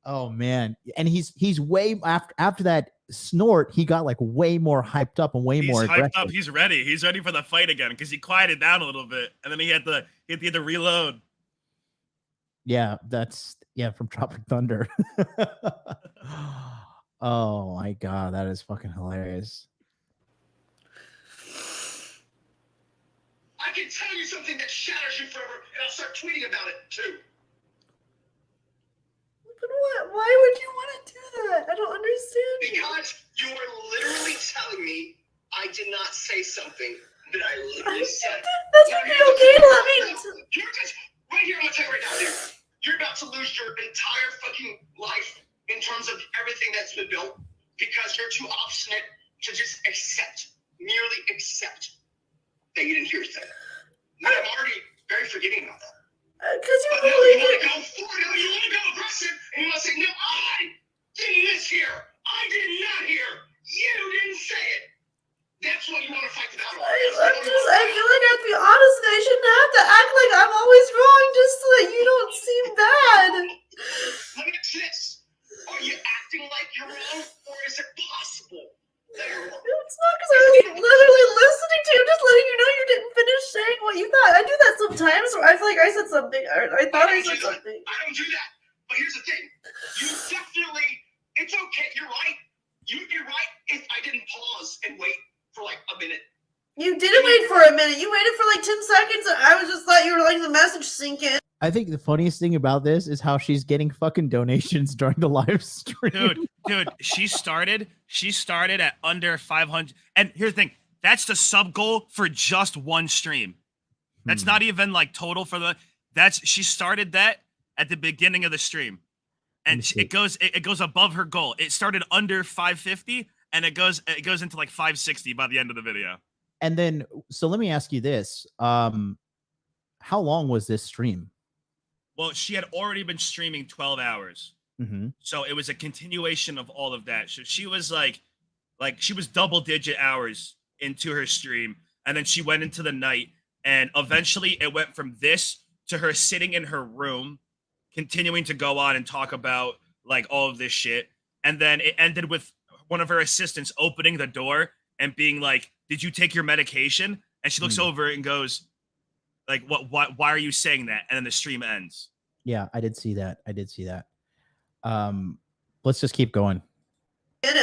Oh man. And he's way after that snort, he got like way more hyped up and way more aggressive. Hyped up. He's ready. He's ready for the fight again because he quieted down a little bit, and then he had to reload. Yeah, that's from Tropic Thunder. Oh my god, that is fucking hilarious. I can tell you something that shatters you forever, and I'll start tweeting about it too. But what? Why would you want to do that? I don't understand. Because you are literally telling me I did not say something that I literally said. That's okay to let me. You're just right here. I'm gonna everything that's been built because you're too obstinate to just merely accept that you didn't hear his thing. And I'm already very forgiving about that. Because you But no, really you want to go forward, no, you want to go aggressive, and you want to say, no, I didn't mishear. I did not hear. You didn't say it. That's what you want to fight the battle. I feel like I have to be honest and I shouldn't have to act like I'm always wrong just so that you don't seem bad. Let me ask you this. Are you acting like you're wrong, or is it possible that you're wrong? It's not because I was literally listening to you, just letting you know you didn't finish saying what you thought. I do that sometimes where I feel like I said something, or I thought I said something. I don't do that. But here's the thing. You definitely, it's okay. You're right. You'd be right if I didn't pause and wait for like a minute. You didn't wait for a minute. You waited for like 10 seconds, and I was just thought you were letting the message sink in. I think the funniest thing about this is how she's getting fucking donations during the live stream. Dude, she started at under 500. And here's the thing, that's the sub goal for just one stream. That's not even like total for she started that at the beginning of the stream. And it goes above her goal. It started under 550 and it goes into like 560 by the end of the video. And then, so let me ask you this. How long was this stream? Well, she had already been streaming 12 hours. Mm-hmm. So it was a continuation of all of that. So she was like she was double digit hours into her stream. And then she went into the night. And eventually it went from this to her sitting in her room, continuing to go on and talk about like all of this shit. And then it ended with one of her assistants opening the door and being like, "Did you take your medication?" And she looks over and goes, like, why are you saying that? And then the stream ends. Yeah, I did see that. Let's just keep going. And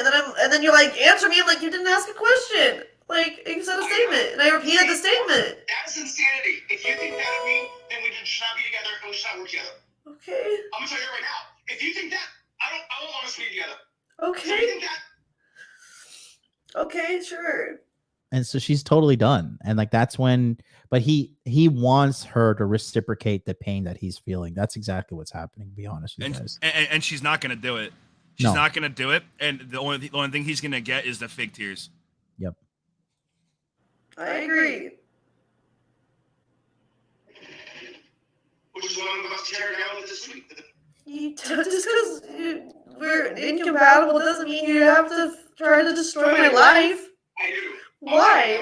then you're like, answer me. I'm like, you didn't ask a question. Like, you said a statement, and I repeated the statement. That's insanity. If you think that of me, then we should not be together and we should not work together. Okay. I'm gonna tell you right now. If you think that, I don't want us to be together. Okay. So you think that? Okay, sure. And so she's totally done. And like, that's when, but he wants her to reciprocate the pain that he's feeling. That's exactly what's happening, to be honest with you guys. And she's not going to do it. She's not going to do it. And the only thing he's going to get is the fake tears. Yep. I agree. Which is what I'm about to tear down with this week. Just because we're incompatible doesn't mean you have to try to destroy my life. I do. Why?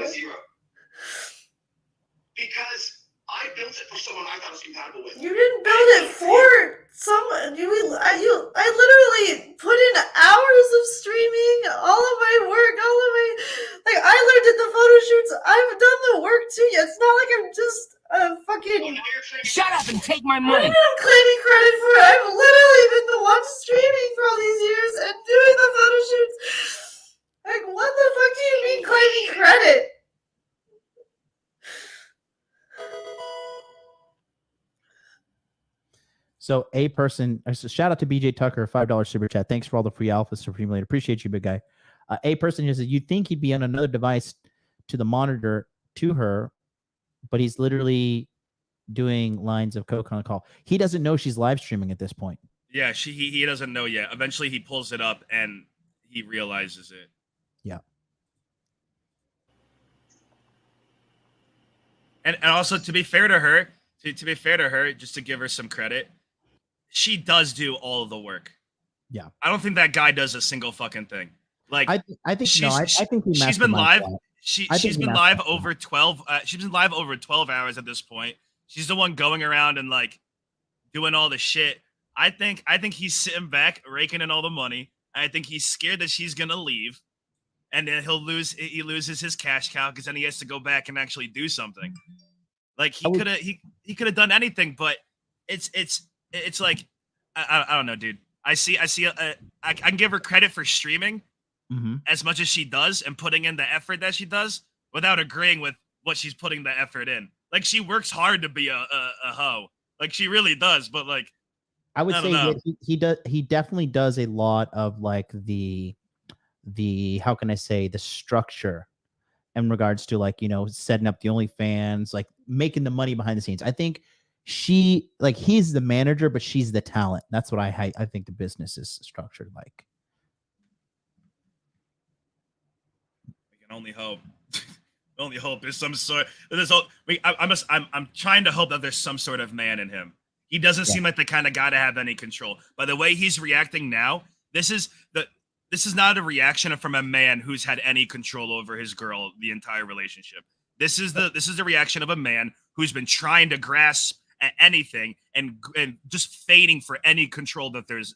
Because I built it for someone I thought was compatible with. You didn't build it for someone. I literally put in hours of streaming, all of my work, like I literally did the photo shoots. I've done the work too. It's not like I'm just fucking. Shut up and take my I'm money. not claiming credit for it. I've literally been the one streaming for all these years and doing the photo shoots. Like, what the fuck do you mean claiming credit? So a person, shout out to BJ Tucker, $5 super chat. Thanks for all the free alpha Supreme Leader. Appreciate you, big guy. A person just said, you'd think he'd be on another device to the monitor to her, but he's literally doing lines of coke on the call. He doesn't know she's live streaming at this point. Yeah, he doesn't know yet. Eventually he pulls it up and he realizes it. Yeah. And also to be fair to her, just to give her some credit, she does do all of the work. Yeah. I don't think that guy does a single fucking thing. Like I think she's been live. She's been live over 12. She's been live over 12 hours at this point. She's the one going around and like doing all the shit. I think he's sitting back raking in all the money. I think he's scared that she's gonna leave, and then he loses his cash cow because then he has to go back and actually do something. Like he could have done anything, but it's like I don't know, dude. I can give her credit for streaming as much as she does and putting in the effort that she does without agreeing with what she's putting the effort in. Like she works hard to be a hoe. Like she really does, but like I would say that he definitely does a lot of like the how can I say the structure in regards to like, you know, setting up the OnlyFans, like making the money behind the scenes. I think he's the manager, but she's the talent. That's what I think the business is structured like. only hope. Only hope there's some sort. I'm trying to hope that there's some sort of man in him. He doesn't seem like the kind of guy to have any control. By the way he's reacting now, this is not a reaction from a man who's had any control over his girl the entire relationship. This is the reaction of a man who's been trying to grasp at anything and just fading for any control that there's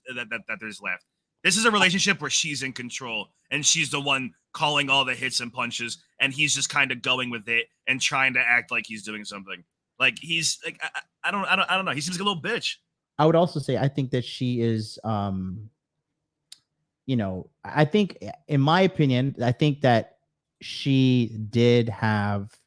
left. This is a relationship where she's in control and she's the one calling all the hits and punches, and he's just kind of going with it and trying to act like he's doing something. Like he's like I don't know. He seems like a little bitch. I would also say I think that she is I think, in my opinion, I think that she did have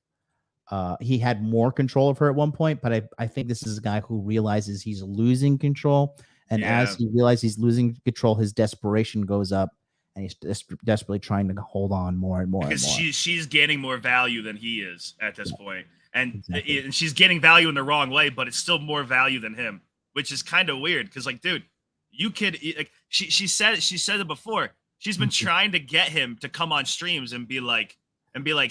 he had more control of her at one point, but I think this is a guy who realizes he's losing control. And as he realizes he's losing control, his desperation goes up, and he's desperately trying to hold on more and more. Because and more. she's gaining more value than he is at this point. And she's getting value in the wrong way, but it's still more value than him, which is kind of weird. Because like, dude, you could like she said it before. She's been trying to get him to come on streams and be like,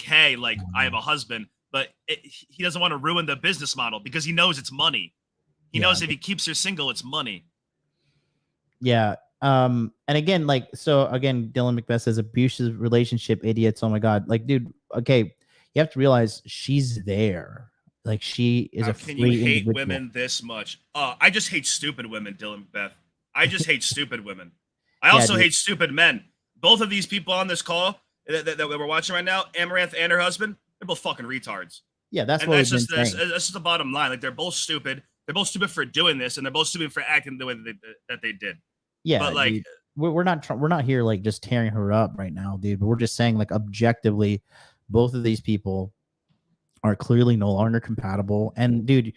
hey, like I have a husband, but he doesn't want to ruin the business model because he knows it's money. He knows if he keeps her single, it's money. Yeah. And again, Dylan Macbeth says abusive relationship idiots. Oh my God. Like, dude, okay. You have to realize she's there. Like, she is Can you hate women this much? I just hate stupid women, Dylan Macbeth. I just hate stupid women. I also hate stupid men. Both of these people on this call that we're watching right now, Amouranth and her husband, they're both fucking retards. Yeah, that's that's just the bottom line. Like, they're both stupid. They're both stupid for doing this, and they're both stupid for acting the way that they did. Yeah, but like, dude, we're not here like just tearing her up right now, dude. But we're just saying, like, objectively, both of these people are clearly no longer compatible. And dude,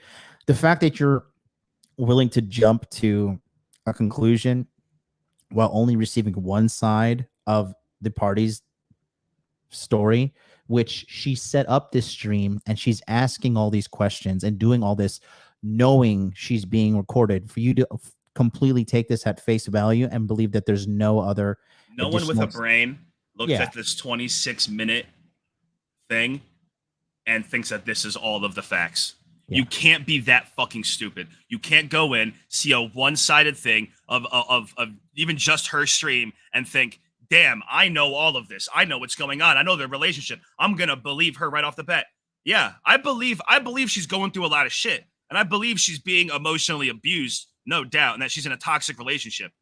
the fact that you're willing to jump to a conclusion while only receiving one side of the party's story, which she set up this stream and she's asking all these questions and doing all this knowing she's being recorded, for you to completely take this at face value and believe that there's no other. No one with a brain looks at this 26-minute thing and thinks that this is all of the facts. Yeah. You can't be that fucking stupid. You can't go in, see a one-sided thing of even just her stream and think, damn, I know all of this. I know what's going on. I know their relationship. I'm going to believe her right off the bat. Yeah, I believe she's going through a lot of shit. And I believe she's being emotionally abused, no doubt, and that she's in a toxic relationship.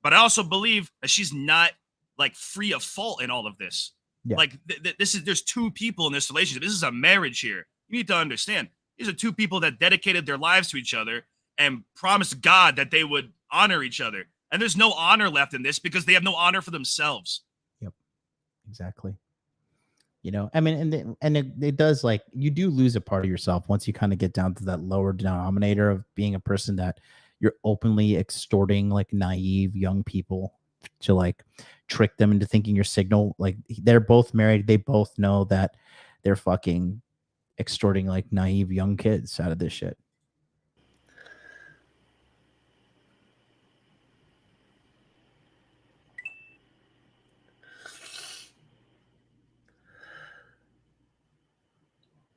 But I also believe that she's not like free of fault in all of this. Yeah. Like there's two people in this relationship. This is a marriage here. You need to understand. These are two people that dedicated their lives to each other and promised God that they would honor each other. And there's no honor left in this because they have no honor for themselves. Yep, exactly. You know, I mean, and it does, like, you do lose a part of yourself once you kind of get down to that lower denominator of being a person that you're openly extorting like naive young people to like trick them into thinking your signal. Like, they're both married. They both know that they're fucking extorting like naive young kids out of this shit.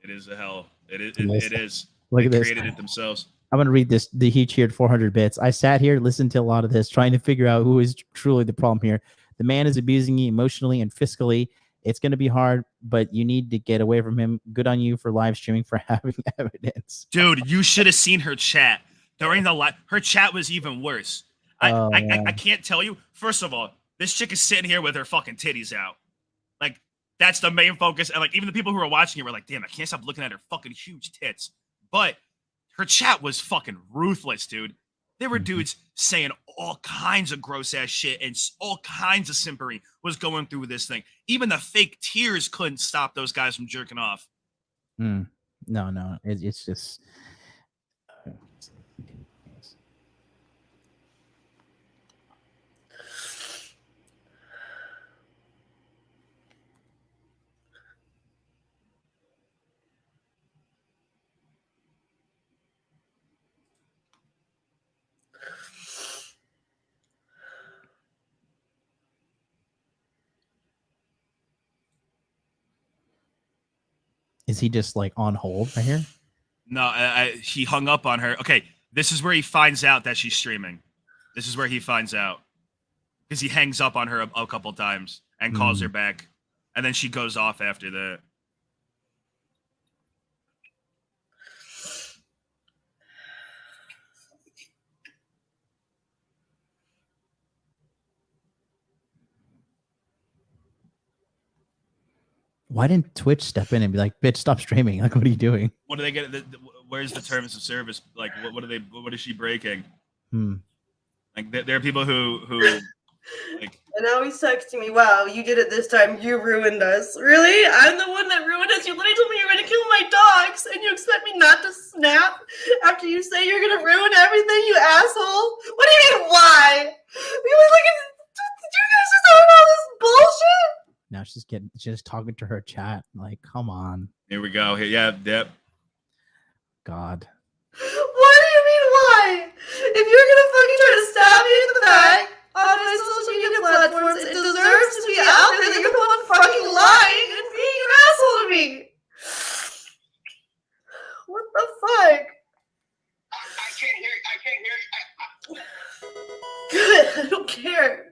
It is a hell. It is. Look at they this. Created it themselves. I'm gonna read this. He cheered 400 bits. I sat here, listened to a lot of this, trying to figure out who is truly the problem here. The man is abusing you emotionally and fiscally. It's gonna be hard, but you need to get away from him. Good on you for live streaming, for having evidence. Dude, you should have seen her chat during the live. Her chat was even worse. I can't tell you. First of all, this chick is sitting here with her fucking titties out. Like, that's the main focus. And like, even the people who were watching it were like, damn, I can't stop looking at her fucking huge tits. But her chat was fucking ruthless, dude. There were dudes saying all kinds of gross ass shit and all kinds of simpery was going through this thing. Even the fake tears couldn't stop those guys from jerking off. No, it's just. Is he just like on hold right here? No, he hung up on her. Okay, this is where he finds out that she's streaming. This is where he finds out. Because he hangs up on her a couple times and calls her back. And then she goes off after that. Why didn't Twitch step in and be like, "Bitch, stop streaming"? Like, what are you doing? What do they get? Where's the terms of service? Like, what is she breaking? Like, there are people who like. And now he's texting me, "Wow, you did it this time. You ruined us." Really? I'm the one that ruined us. You literally told me you were going to kill my dogs, and you expect me not to snap after you say you're going to ruin everything, you asshole? What do you mean, why? Because, like, did you guys just own all this bullshit? Now she's just talking to her chat. Like, come on. Here we go. Yeah, yep. God. What do you mean, why? If you're going to fucking try to stab me in the back on my social media platforms, it deserves to be out there that you're the one fucking lying and being an asshole to me. What the fuck? I can't hear you. Good, I don't care.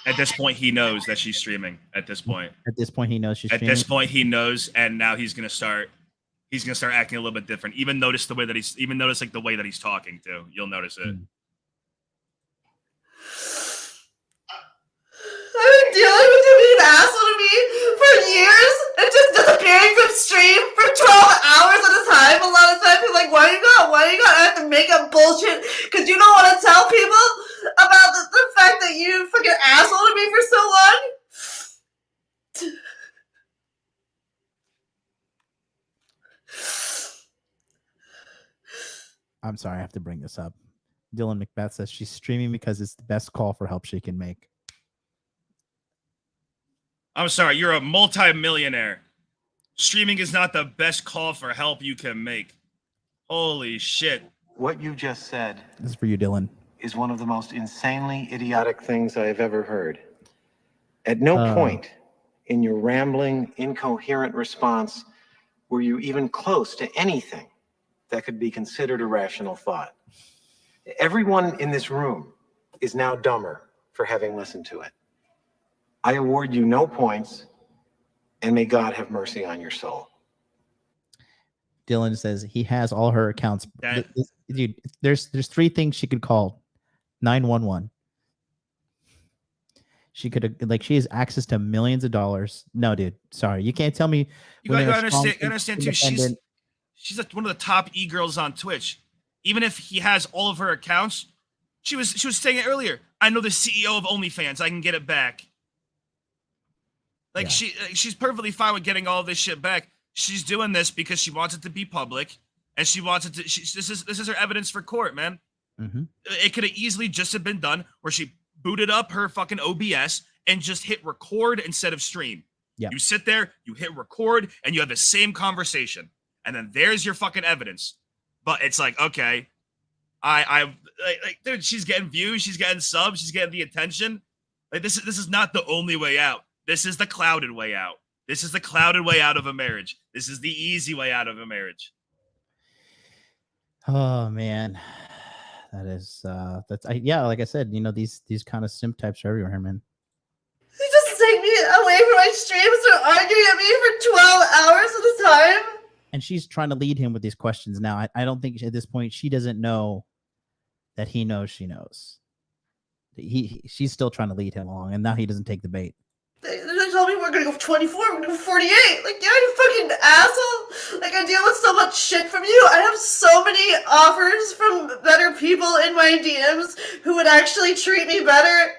At this point, he knows that she's streaming. At this point, he knows she's streaming. At this point, he knows, and now he's gonna start acting a little bit different. Even notice like the way that he's talking too. You'll notice it. I've been dealing with you being an asshole to me for years and just disappearing from stream for 12 hours at a time. A lot of times people are like, why you got? I have to make up bullshit because you don't want to tell people about the fact that you fucking asshole to me for so long. I'm sorry, I have to bring this up. Dylan Macbeth says she's streaming because it's the best call for help she can make. I'm sorry, you're a multi-millionaire. Streaming is not the best call for help you can make. Holy shit. What you just said This is for you, Dylan. is one of the most insanely idiotic things I have ever heard. At no point in your rambling, incoherent response were you even close to anything that could be considered a rational thought. Everyone in this room is now dumber for having listened to it. I award you no points, and may God have mercy on your soul. Dylan says he has all her accounts. Dude, there's 3 things she could call. 911. She could she has access to millions of dollars. No, dude, sorry, you can't tell me. You gotta understand too. She's like one of the top e-girls on Twitch. Even if he has all of her accounts, she was saying it earlier. I know the CEO of OnlyFans. I can get it back. Like she's perfectly fine with getting all of this shit back. She's doing this because she wants it to be public, and she wants it to. This is her evidence for court, man. Mm-hmm. It could have easily just have been done where she booted up her fucking OBS and just hit record instead of stream. Yeah. You sit there, you hit record, and you have the same conversation, and then there's your fucking evidence. But it's like, okay, dude, she's getting views, she's getting subs, she's getting the attention. Like this is not the only way out. This is the clouded way out. This is the clouded way out of a marriage. This is the easy way out of a marriage. Oh man, that is like I said, these kind of simp types are everywhere, man. You just take me away from my streams and arguing at me for 12 hours at a time. And she's trying to lead him with these questions now. I don't think at this point she doesn't know that he knows she knows. She's still trying to lead him along, and now he doesn't take the bait. They told me we're gonna go 24, we're gonna go 48. Like, yeah, you fucking asshole. Like, I deal with so much shit from you. I have so many offers from better people in my DMs who would actually treat me better.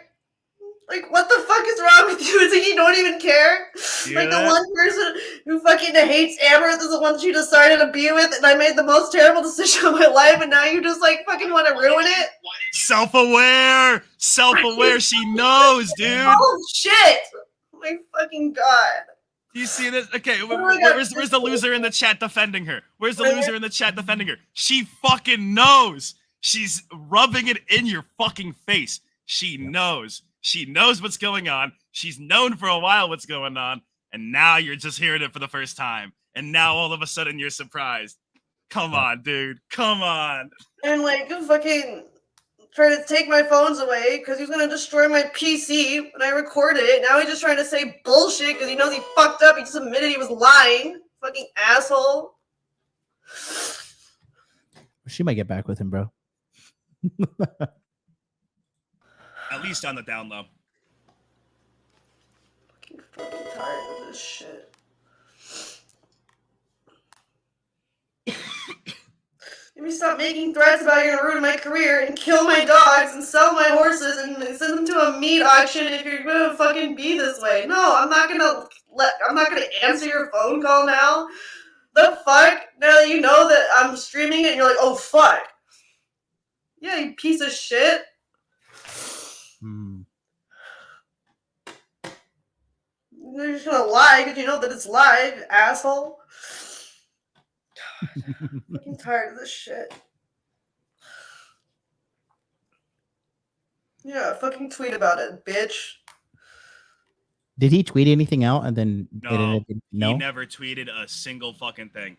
Like, what the fuck is wrong with you? Is it you don't even care? Like, the one person who fucking hates Amouranth is the one she decided to be with, and I made the most terrible decision of my life, and now you just, like, fucking want to ruin it? Self-aware! Self-aware, she knows, dude! Oh, shit! My fucking god. Do you see this? Okay, where's the loser in the chat defending her? Where's the loser in the chat defending her? She fucking knows! She's rubbing it in your fucking face. She knows. She knows what's going on. She's known for a while what's going on. and now you're just hearing it for the first time, and now all of a sudden you're surprised. Come on, dude. Come on. And like fucking trying to take my phones away because he's gonna destroy my PC when I recorded it. Now he's just trying to say bullshit because he knows he fucked up. He just admitted he was lying. Fucking asshole. She might get back with him, bro. At least on the down low. Fucking tired of this shit. Let me stop making threats about you're gonna ruin my career and kill my dogs and sell my horses and send them to a meat auction if you're gonna fucking be this way. No, I'm not gonna answer your phone call now. The fuck? Now that you know that I'm streaming it and you're like, oh fuck. Yeah, you piece of shit. You're just gonna lie because you know that it's live, asshole. I'm fucking tired of this shit. Yeah, fucking tweet about it, bitch. Did he tweet anything out and then No, no? He never tweeted a single fucking thing.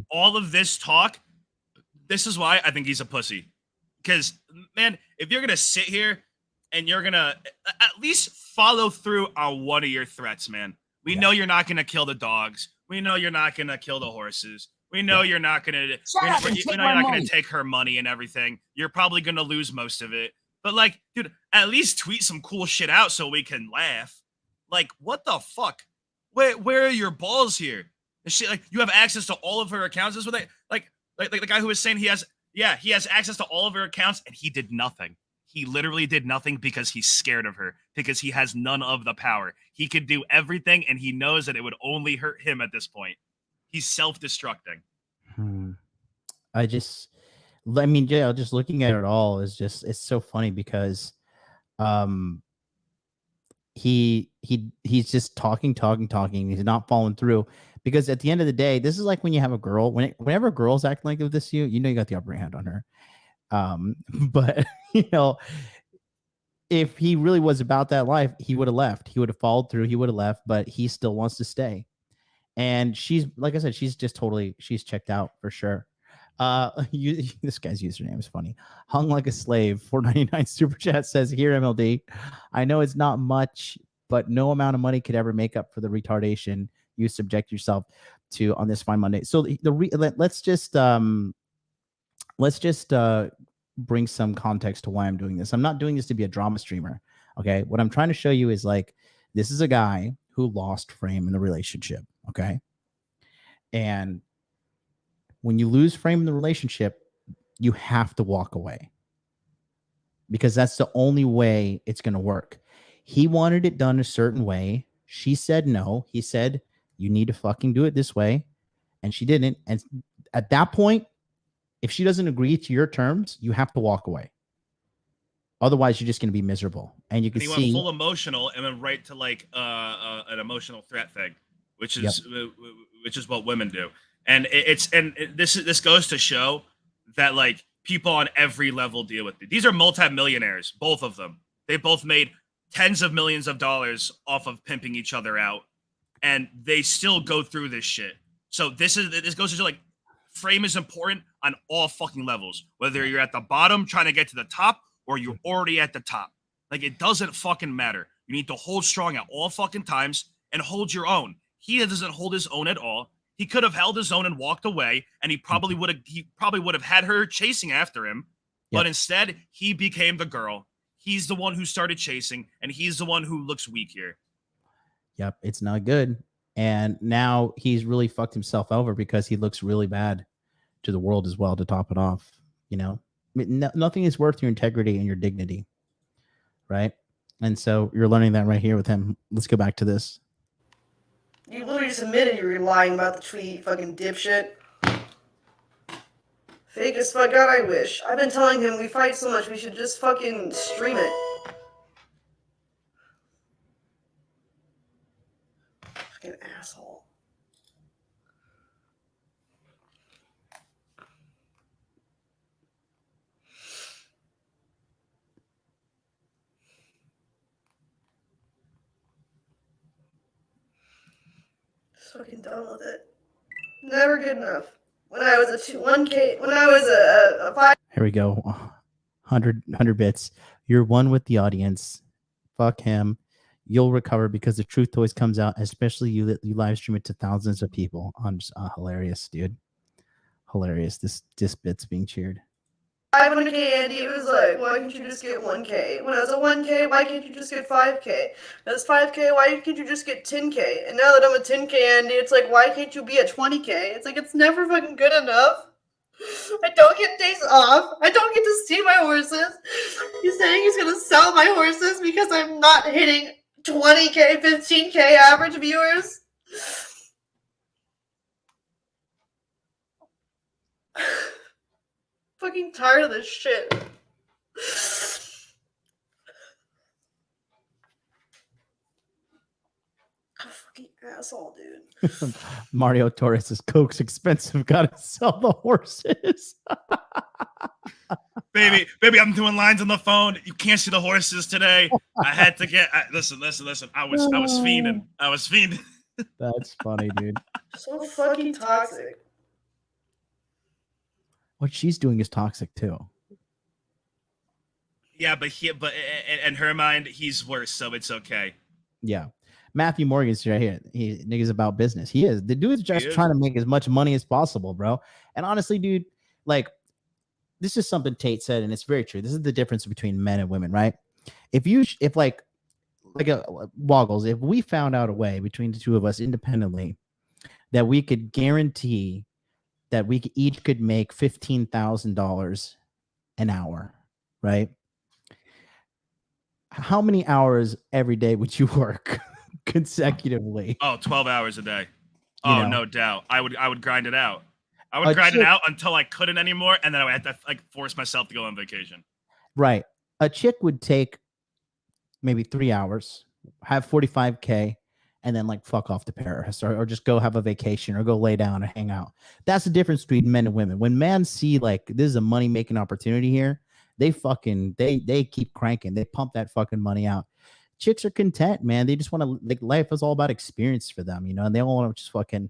All of this talk, this is why I think he's a pussy. Because, man, if you're going to sit here and you're going to at least follow through on one of your threats, man. We know you're not going to kill the dogs. We know you're not going to kill the horses. We know you're not going to you're not going to take her money and everything. You're probably going to lose most of it. But, like, dude, at least tweet some cool shit out so we can laugh. Like, what the fuck? Where are your balls here? And shit, like, you have access to all of her accounts. Is what they like the guy who was saying he has access to all of her accounts, and he did nothing. He literally did nothing because he's scared of her, because he has none of the power. He could do everything, and he knows that it would only hurt him at this point. He's self-destructing. Just looking at it all is just, it's so funny because he's just talking. He's not following through, because at the end of the day, this is like when you have a girl, whenever a girl's acting like this, you know you got the upper hand on her. But you know, if he really was about that life, he would have left. He would have followed through. He would have left, but he still wants to stay. And she's, like I said, she's checked out for sure. This guy's username is funny. Hung like a slave. 4.99 super chat says, "Here, MLD. I know it's not much, but no amount of money could ever make up for the retardation you subject yourself to on this fine Monday." So let's just bring some context to why I'm doing this. I'm not doing this to be a drama streamer. Okay, what I'm trying to show you is, like, this is a guy who lost frame in the relationship. Okay, and when you lose frame in the relationship, you have to walk away, because that's the only way it's going to work. He wanted it done a certain way. She said no. He said, you need to fucking do it this way. And she didn't. And at that point, if she doesn't agree to your terms, you have to walk away. Otherwise, you're just going to be miserable. And you can see, went full emotional and went right to like an emotional threat thing, which is what women do. And this goes to show that, like, people on every level deal with it. These are multimillionaires, both of them. They both made tens of millions of dollars off of pimping each other out, and they still go through this shit. So this goes to show, like, frame is important on all fucking levels. Whether you're at the bottom trying to get to the top or you're already at the top, like, it doesn't fucking matter. You need to hold strong at all fucking times and hold your own. He doesn't hold his own at all. He could have held his own and walked away, and he probably would have had her chasing after him. Yep. But instead, he became the girl. He's the one who started chasing, and he's the one who looks weak here. Yep, it's not good. And now he's really fucked himself over because he looks really bad to the world as well, to top it off. You know, nothing is worth your integrity and your dignity, right? And so you're learning that right here with him. Let's go back to this. You literally just admitted you were lying about the tweet, fucking dipshit. Fake as fuck. God, I wish. I've been telling him we fight so much, we should just fucking stream it. Fucking asshole. fucking done with it. Never good enough. When I was a 1K, when I was a 5. Here we go. 100 bits. You're one with the audience. Fuck him. You'll recover because the truth always comes out, especially you live stream it to thousands of people. On hilarious, dude. Hilarious. This bit's being cheered. 500K, Andy, it was like, why can't you just get 1K? When I was a 1K, why can't you just get 5K? When I was 5K, why can't you just get 10K? And now that I'm a 10K, Andy, it's like, why can't you be at 20K? It's like, it's never fucking good enough. I don't get days off. I don't get to see my horses. He's saying he's gonna sell my horses because I'm not hitting 20K, 15K average viewers. Fucking tired of this shit. I'm a fucking asshole, dude. Mario Torres says Coke's expensive. Gotta sell the horses. Baby, I'm doing lines on the phone. You can't see the horses today. I had to get. Listen. I was fiending. That's funny, dude. So fucking toxic. What she's doing is toxic too. Yeah, but in her mind, he's worse, so it's okay. Yeah. Matthew Morgan's right here. He niggas about business. He is. The dude's just trying to make as much money as possible, bro. And honestly, dude, like, this is something Tate said, and it's very true. This is the difference between men and women, right? If Woggles, if we found out a way between the two of us independently that we could guarantee that we each could make $15,000 an hour, right? How many hours every day would you work consecutively? Oh, 12 hours a day. Oh, no doubt. I would grind it out. I would grind it out until I couldn't anymore, and then I would have to like force myself to go on vacation. Right. A chick would take maybe 3 hours, have 45K, and then like fuck off to Paris or just go have a vacation or go lay down and hang out. That's the difference between men and women. When men see like this is a money making opportunity here, they keep cranking. They pump that fucking money out. Chicks are content, man. They just want to, like, life is all about experience for them, you know, and they don't want to just fucking,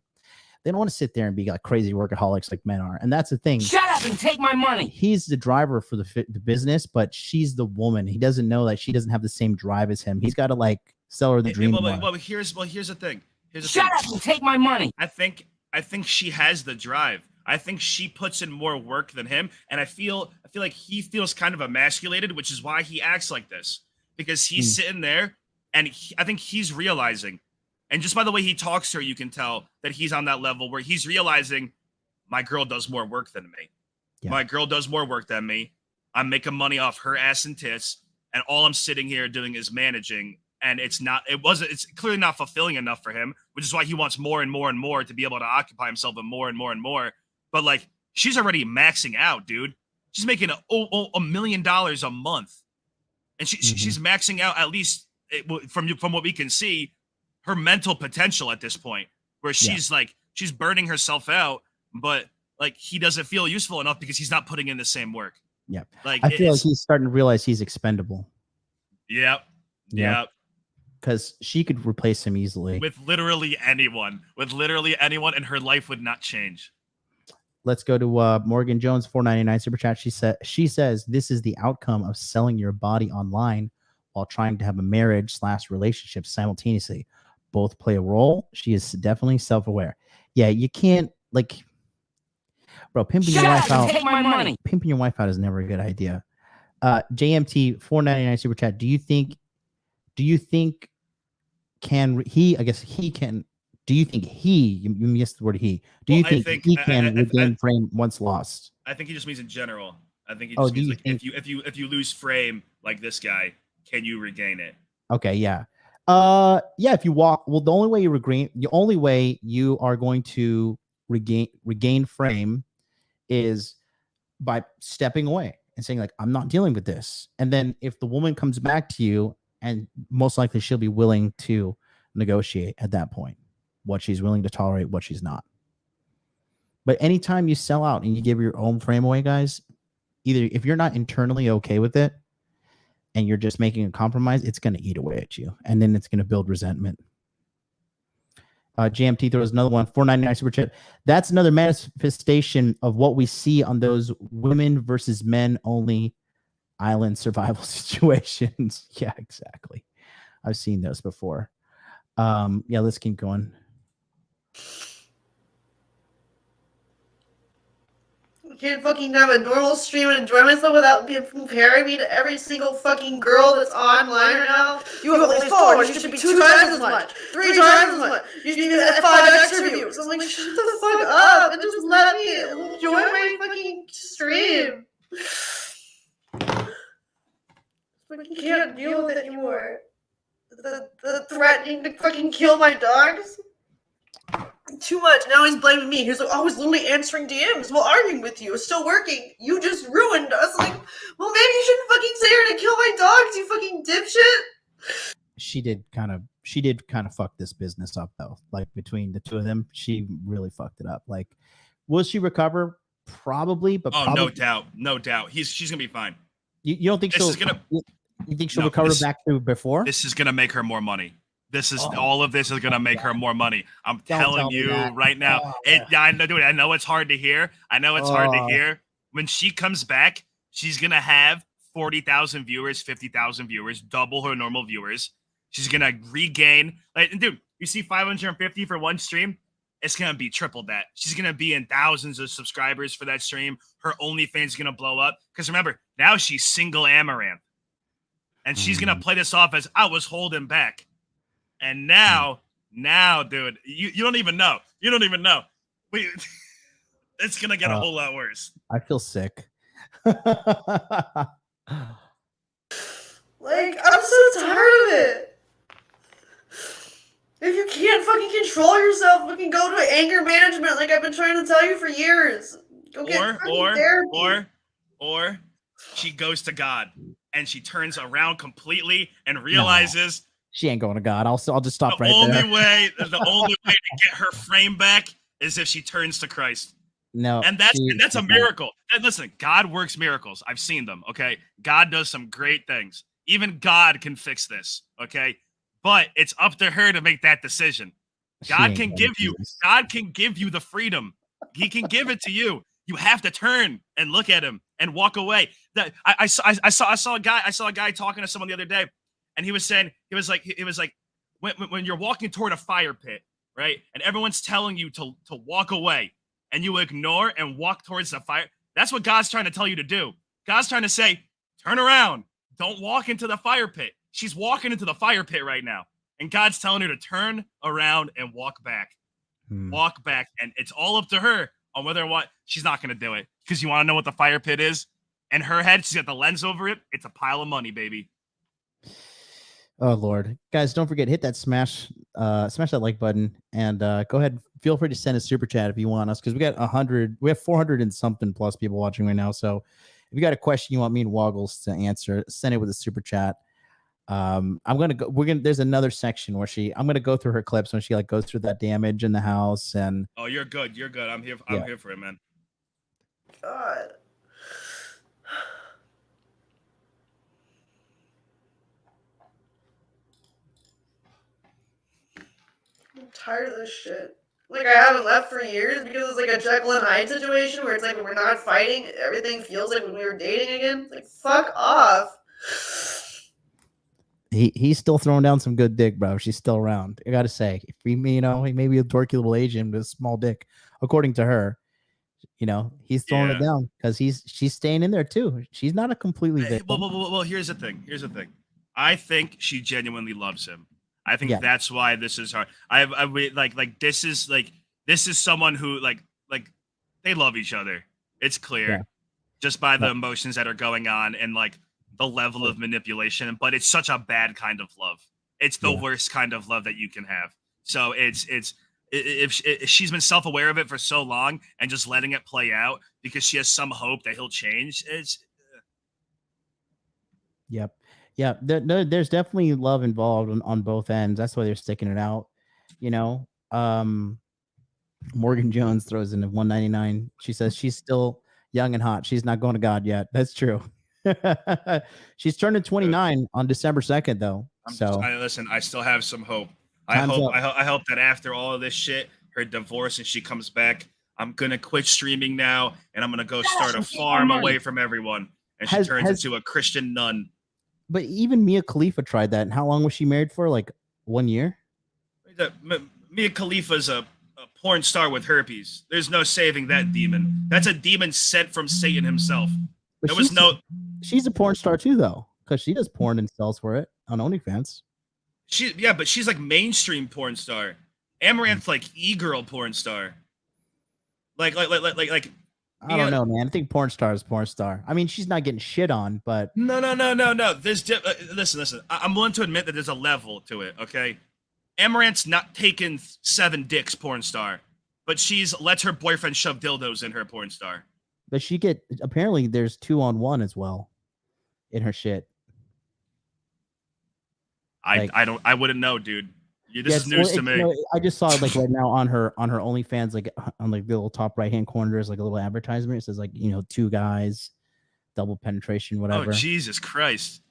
they don't want to sit there and be like crazy workaholics like men are. And that's the thing. Shut up and take my money. He's the driver for the business, but she's the woman. He doesn't know that she doesn't have the same drive as him. He's got to like sell her the dream. Well, here's the thing. Shut up and take my money. I think she has the drive. I think she puts in more work than him, and I feel like he feels kind of emasculated, which is why he acts like this, because he's sitting there, and I think he's realizing, and just by the way he talks to her, you can tell that he's on that level where he's realizing my girl does more work than me. Yeah. My girl does more work than me. I'm making money off her ass and tits, and all I'm sitting here doing is managing. And it's clearly not fulfilling enough for him, which is why he wants more and more and more to be able to occupy himself with more and more and more. But like, she's already maxing out, dude. She's making $1 million a month, and she's maxing out, at least from what we can see, her mental potential at this point, where she's like, she's burning herself out, but like he doesn't feel useful enough because he's not putting in the same work. Yeah, like I feel like he's starting to realize he's expendable. Yep. Because she could replace him easily with literally anyone, and her life would not change. Let's go to Morgan Jones, $4.99 super chat. She says this is the outcome of selling your body online while trying to have a marriage/relationship simultaneously. Both play a role. She is definitely self-aware. Yeah, you can't like, bro. Pimping your wife out. Take my money. Pimping your wife out is never a good idea. JMT, $4.99 super chat. Do you think can he? I guess he can. Do you think you missed the word he? Do you think he can regain frame once lost? I think he just means in general. I think he just means like if you lose frame like this guy, can you regain it? Okay, yeah. Yeah, if you walk, well, the only way you are going to regain frame is by stepping away and saying like, I'm not dealing with this. And then if the woman comes back to you, and most likely she'll be willing to negotiate at that point, what she's willing to tolerate, what she's not. But anytime you sell out and you give your own frame away, guys, either if you're not internally okay with it and you're just making a compromise, it's going to eat away at you. And then it's going to build resentment. JMT throws another one, $4.99 super chat. That's another manifestation of what we see on those women versus men only island survival situations. Yeah, exactly. I've seen those before. Yeah, let's keep going. I can't fucking have a normal stream and enjoy myself without comparing me to every single fucking girl that's online right now. You have all these followers, you should be 2 times as much, 3 times as much. You should be at 5x reviews. I'm like, shut the fuck up and just let me enjoy my fucking stream. I can't deal with it anymore. The threatening to fucking kill my dogs. Too much. Now he's blaming me. He's like, oh, I was literally answering DMs while arguing with you. It's still working. You just ruined us. Like, well, maybe you shouldn't fucking say her to kill my dogs, you fucking dipshit. She did kind of fuck this business up though. Like between the two of them, she really fucked it up. Like, will she recover? Probably, but no doubt. She's gonna be fine. You don't think you think she'll recover back to before? This is gonna make her more money. All of this is gonna make her more money. I'm telling you right now. I know, dude. I know it's hard to hear. When she comes back, she's gonna have 40,000 viewers, 50,000 viewers, double her normal viewers. She's gonna regain. Like, dude, you see 550 for one stream. It's gonna be triple that. She's gonna be in thousands of subscribers for that stream. Her OnlyFans is gonna blow up. Because remember, now she's single Amouranth, and she's gonna play this off as I was holding back. And now, dude, you don't even know. You don't even know. It's gonna get a whole lot worse. I feel sick. Like, I'm so tired of it. If you can't fucking control yourself, fucking go to anger management like I've been trying to tell you for years. Go get therapy. Or she goes to God and she turns around completely and realizes she ain't going to God. I'll just stop the right only there. The only way to get her frame back is if she turns to Christ. No, and that's a miracle. And listen, God works miracles. I've seen them. Okay, God does some great things. Even God can fix this. Okay, but it's up to her to make that decision. God can give you the freedom. He can give it to you. You have to turn and look at him and walk away. I saw a guy talking to someone the other day, and he was saying he was like when you're walking toward a fire pit, right? And everyone's telling you to walk away, and you ignore and walk towards the fire. That's what God's trying to tell you to do. God's trying to say, turn around. Don't walk into the fire pit. She's walking into the fire pit right now. And God's telling her to turn around and walk back. Walk back. And it's all up to her on whether or what she's not going to do it. Because you want to know what the fire pit is? In her head, she's got the lens over it. It's a pile of money, baby. Oh Lord, guys, don't forget, hit that smash that like button, and go ahead, feel free to send a super chat if you want us, because we have 400 and something plus people watching right now. So if you got a question you want me and Woggles to answer, send it with a super chat. There's another section where I'm gonna go through her clips when she like goes through that damage in the house. And oh, you're good. I'm here for it, man. God. I'm tired of this shit. Like, I haven't left for years because it's like a Jekyll and Hyde situation where it's like when we're not fighting, everything feels like when we were dating again. Like, fuck off. He's still throwing down some good dick, bro. She's still around. I gotta say, if he may be a dorky little Asian with a small dick, according to her. He's throwing it down because she's staying in there too. She's not a completely victim. Well, here's the thing. I think she genuinely loves him. I think that's why this is hard. This is someone who like they love each other. It's clear just by the emotions that are going on and like the level of manipulation. But it's such a bad kind of love. It's the worst kind of love that you can have. So if she's been self-aware of it for so long and just letting it play out because she has some hope that he'll change. Yep. Yeah, there's definitely love involved on both ends. That's why they're sticking it out. Morgan Jones throws in a 199. She says she's still young and hot. She's not going to God yet. That's true. She's turning 29 on December 2nd, though. Listen, I still have some hope. I Time's hope, up. I hope that after all of this shit, her divorce, and she comes back, I'm gonna quit streaming now, and I'm gonna go start a farm away from everyone, and she turns into a Christian nun. But even Mia Khalifa tried that. And how long was she married for? Like 1 year? Mia Khalifa's a porn star with herpes. There's no saving that demon. That's a demon sent from Satan himself. But There was no. She's a porn star too, though, because she does porn and sells for it on OnlyFans. But she's like mainstream porn star. Amouranth like e-girl porn star. Like I don't know, man. I think porn star is porn star. I mean, she's not getting shit on, but no. Listen. I'm willing to admit that there's a level to it. Okay, Amaranth's not taken 7 dicks porn star, but she's lets her boyfriend shove dildos in her porn star. but she apparently there's 2-on-1 as well in her shit. I wouldn't know, dude. This is news to me. I just saw it like right now on her OnlyFans, like on like the little top right hand corner, there's like a little advertisement. It says like 2 guys, double penetration, whatever. Oh Jesus Christ!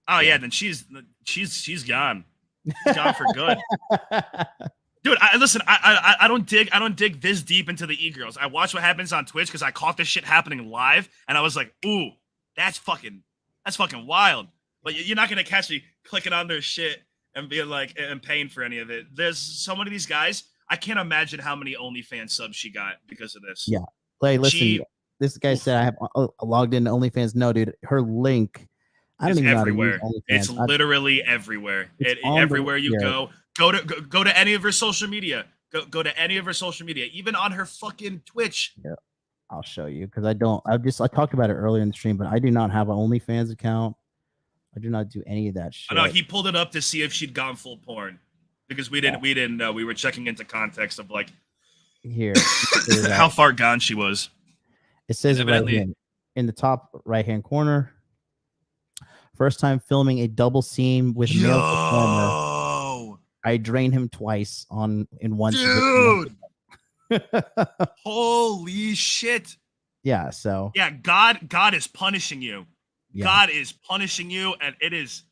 Oh yeah, then she's gone. She's gone for good. Dude, I don't dig this deep into the e-girls. I watch what happens on Twitch because I caught this shit happening live, and I was like, ooh, that's fucking wild. But you're not gonna catch me clicking on their shit and being like, and paying for any of it. There's so many of these guys. I can't imagine how many OnlyFans subs she got because of this. Yeah. Like, listen, this guy said I have logged into OnlyFans. No, dude, her link. I don't even everywhere. Know it's literally everywhere. Everywhere you go. Go to any of her social media. Go to any of her social media. Even on her fucking Twitch. Yeah, I'll show you because I talked about it earlier in the stream, but I do not have an OnlyFans account. I do not do any of that shit. I know he pulled it up to see if she'd gone full porn because we didn't know. We were checking into context of like here how far gone she was. It says right here, in the top right hand corner. First time filming a double scene with male performer. I drained him twice in one. Dude. Holy shit. Yeah, so. Yeah, God is punishing you. Yeah. God is punishing you, and it is.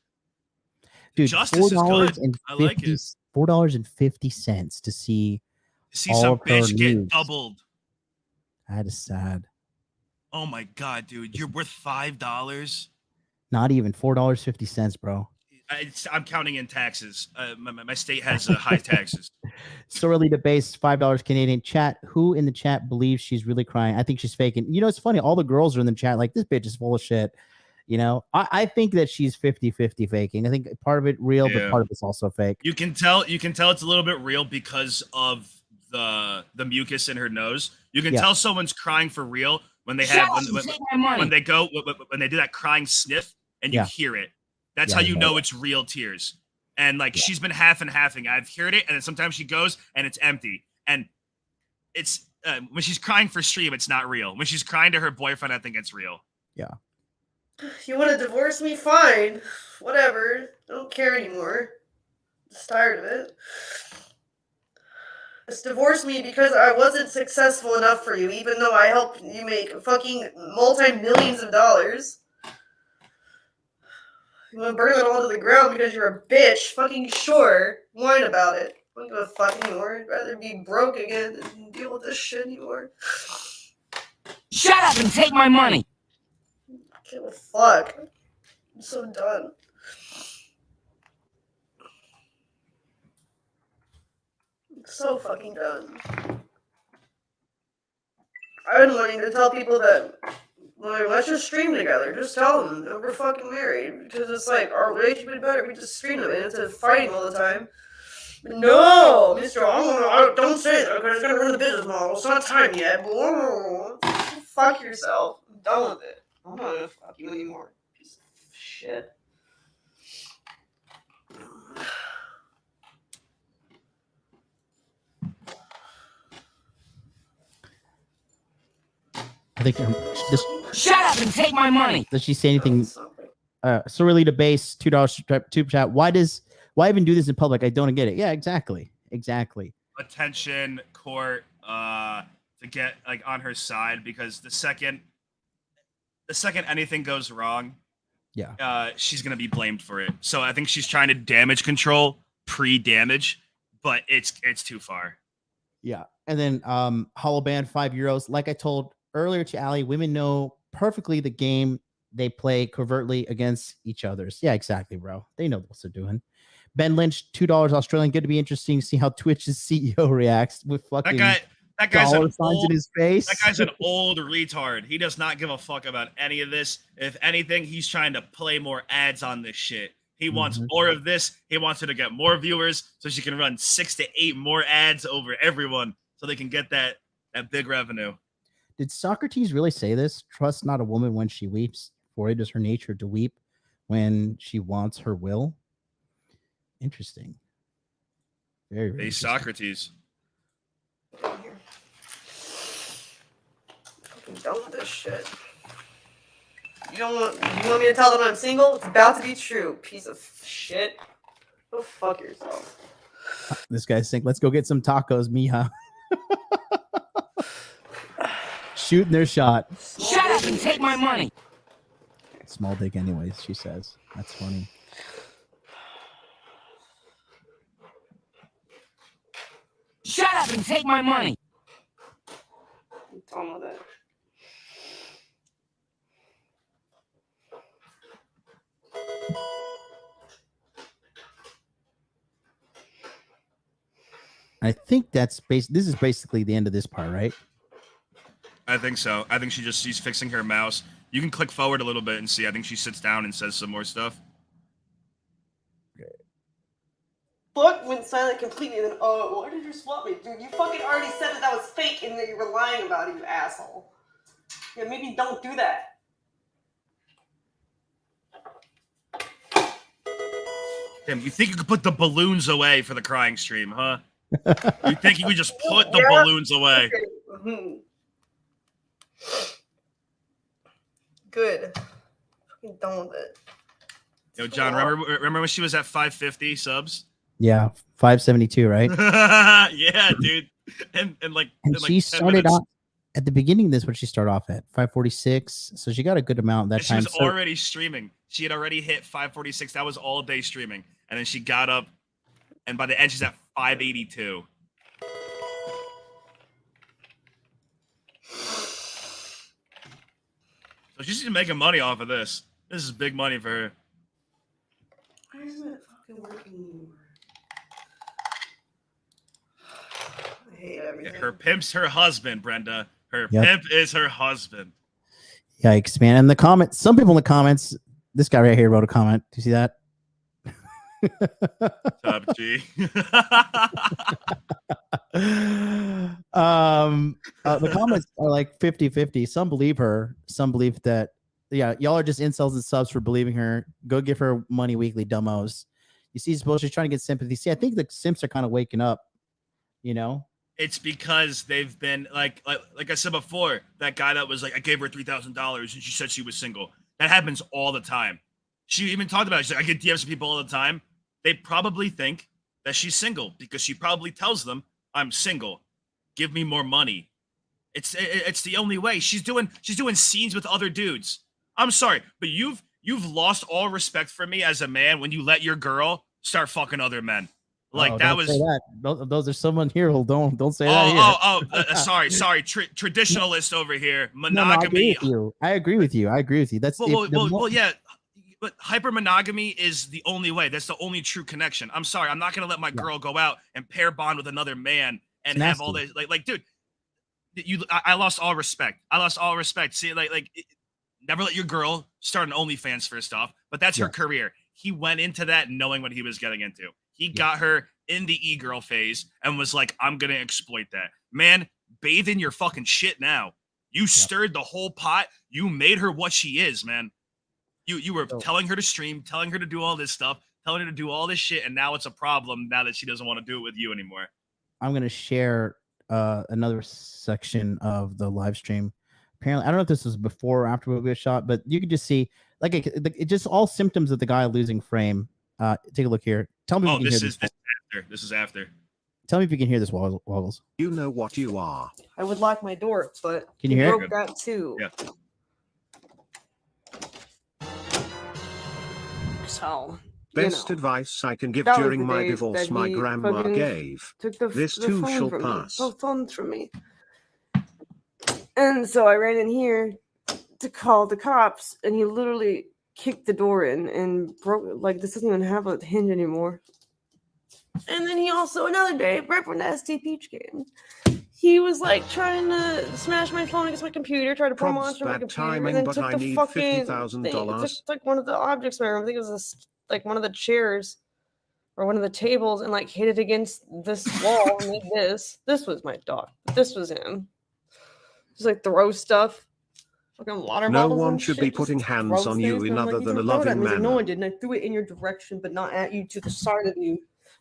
Dude, justice is good. I like it. $4.50 to see some bitch get doubled. That is sad. Oh my God, dude. You're worth $5. Not even $4.50, bro. I'm counting in taxes. My state has high taxes. Sorely debased, $5 Canadian. Chat, who in the chat believes she's really crying? I think she's faking. It's funny. All the girls are in the chat like, this bitch is full of shit. I think that she's 50-50 faking. I think part of it real, but part of it's also fake. You can tell it's a little bit real because of the mucus in her nose. You can tell someone's crying for real when they have when they do that crying sniff and you hear it. That's how you know it's real tears. And like she's been half and halving. I've heard it, and then sometimes she goes and it's empty. And it's when she's crying for stream, it's not real. When she's crying to her boyfriend, I think it's real. Yeah. You want to divorce me? Fine. Whatever. I don't care anymore. Just tired of it. Just divorce me because I wasn't successful enough for you, even though I helped you make fucking multi-millions of dollars. You want to burn it all to the ground because you're a bitch? Fucking sure. Whine about it. I don't give a fuck anymore. I'd rather be broke again than deal with this shit anymore. Shut up and take my money! I don't give a fuck. I'm so done. I'm so fucking done. I've been wanting to tell people that, like, let's just stream together. Just tell them that we're fucking married. Because it's like, our relationship would be better if we just stream them instead of fighting all the time. But no, Mr. Don't say that because it's going to ruin the business model. It's not time yet. Fuck yourself. I'm done with it. I'm not going to fuck you anymore. Piece of shit. I think shut up and take my money. Does she say anything? Sorely to base $2 tube chat. Why even do this in public? I don't get it. Yeah, exactly. Attention, court, to get like on her side because the second anything goes wrong, she's gonna be blamed for it. So I think she's trying to damage control pre-damage, but it's too far. Yeah. And then Hollow Band, €5. Like I told earlier to Ali, women know perfectly the game they play covertly against each other's. Yeah, exactly, bro. They know what they're doing. Ben Lynch, $2 Australian. Good to be interesting to see how Twitch's CEO reacts with fucking That guy's dollar an signs old, in his face. That guy's an old retard. He does not give a fuck about any of this. If anything, he's trying to play more ads on this shit. He wants more of this. He wants her to get more viewers so she can run 6 to 8 more ads over everyone so they can get that big revenue. Did Socrates really say this? Trust not a woman when she weeps, for it is her nature to weep when she wants her will. Interesting. Very, very Hey, interesting. Socrates. I'm done with this shit. You want me to tell them I'm single? It's about to be true. Piece of shit. Go fuck yourself. This guy's saying, let's go get some tacos, mija. Shooting their shot. Shut up and take my money. Small dick anyways, she says. That's funny. Shut up and take my money. I'm done with it. I think this is basically the end of this part, right? I think so. I think she's fixing her mouse. You can click forward a little bit and see. I think she sits down and says some more stuff. Fuck went silent completely, and then, oh, why did you swap me? Dude, you fucking already said that was fake and that you were lying about it, you asshole. Yeah, maybe don't do that. Damn, you think you could put the balloons away for the crying stream, huh? You think you could just put the Yeah. balloons away? Okay. Good. Fucking done with it. Yo, John, remember when she was at 550 subs? Yeah, 572, right? Yeah, dude. And she started off at the beginning of this. What did she start off at? 546. So she got a good amount that time. She was already streaming. She had already hit 546. That was all day streaming. And then she got up, and by the end, she's at 582. So she's making money off of this. This is big money for her. Why isn't it fucking working anymore? I hate everything. Yeah, her pimp's her husband, Brenda. Her Yep. pimp is her husband. Yikes, man. In the comments, some people in the comments, this guy right here wrote a comment. Do you see that? Top G. The comments are like 50-50. Some believe her, some believe that, yeah, y'all are just incels and subs for believing her. Go give her money weekly, dumbos. You see, suppose she's trying to get sympathy. See, I think the simps are kind of waking up, you know? It's because they've been like I said before, that guy that was like, I gave her $3,000 and she said she was single. That happens all the time. She even talked about it. She's like, I get DMs from people all the time. They probably think that she's single because she probably tells them, I'm single. Give me more money. It's the only way. She's doing scenes with other dudes. I'm sorry, but you've lost all respect for me as a man when you let your girl start fucking other men. Like that was that. Those are someone here who don't say that here. Sorry. Traditionalist over here. No, Monogamy. I agree with you. That's well, yeah. But hyper monogamy is the only way. That's the only true connection. I'm sorry. I'm not gonna let my girl go out and pair bond with another man and have all this. Like, dude, I lost all respect. See, never let your girl start an OnlyFans first off. But that's her career. He went into that knowing what he was getting into. He got her in the e-girl phase and was like, I'm gonna exploit that. Man, bathe in your fucking shit now. You stirred the whole pot. You made her what she is, man. You were telling her to stream, telling her to do all this stuff, telling her to do all this shit, and now it's a problem now that she doesn't want to do it with you anymore. I'm gonna share another section of the live stream. Apparently, I don't know if this was before or after we got shot, but you could just see it just all symptoms of the guy losing frame. Take a look here. Tell me if you can hear this. This is after. Tell me if you can hear this, Woggles. You know what you are. I would lock my door, but can you hear broke that too. Yeah. So Best know, advice I can give that was during the my day divorce that my he grandma fucking gave. took This the too phone shall from pass. me, both phones from me. And so I ran in here to call the cops, and he literally kicked the door in and broke. Like, this doesn't even have a hinge anymore. And then he also, another day, right when the ST Peach came, he was like trying to smash my phone against my computer, try to put a Probs monster on my bad computer, timing, and then but took I the need fucking thing. $50,000. Took like one of the objects from my room. I think it was like one of the chairs or one of the tables, and like hit it against this wall and made this. This was my dog. This was him. Just like throw stuff. Fucking water No bottles one and should shit, be just putting hands throws on you things, in and I'm other like, you than a didn't throw it at loving me. He's like, no, manner. I didn't. I threw it in your direction, but not at you, to the side of you.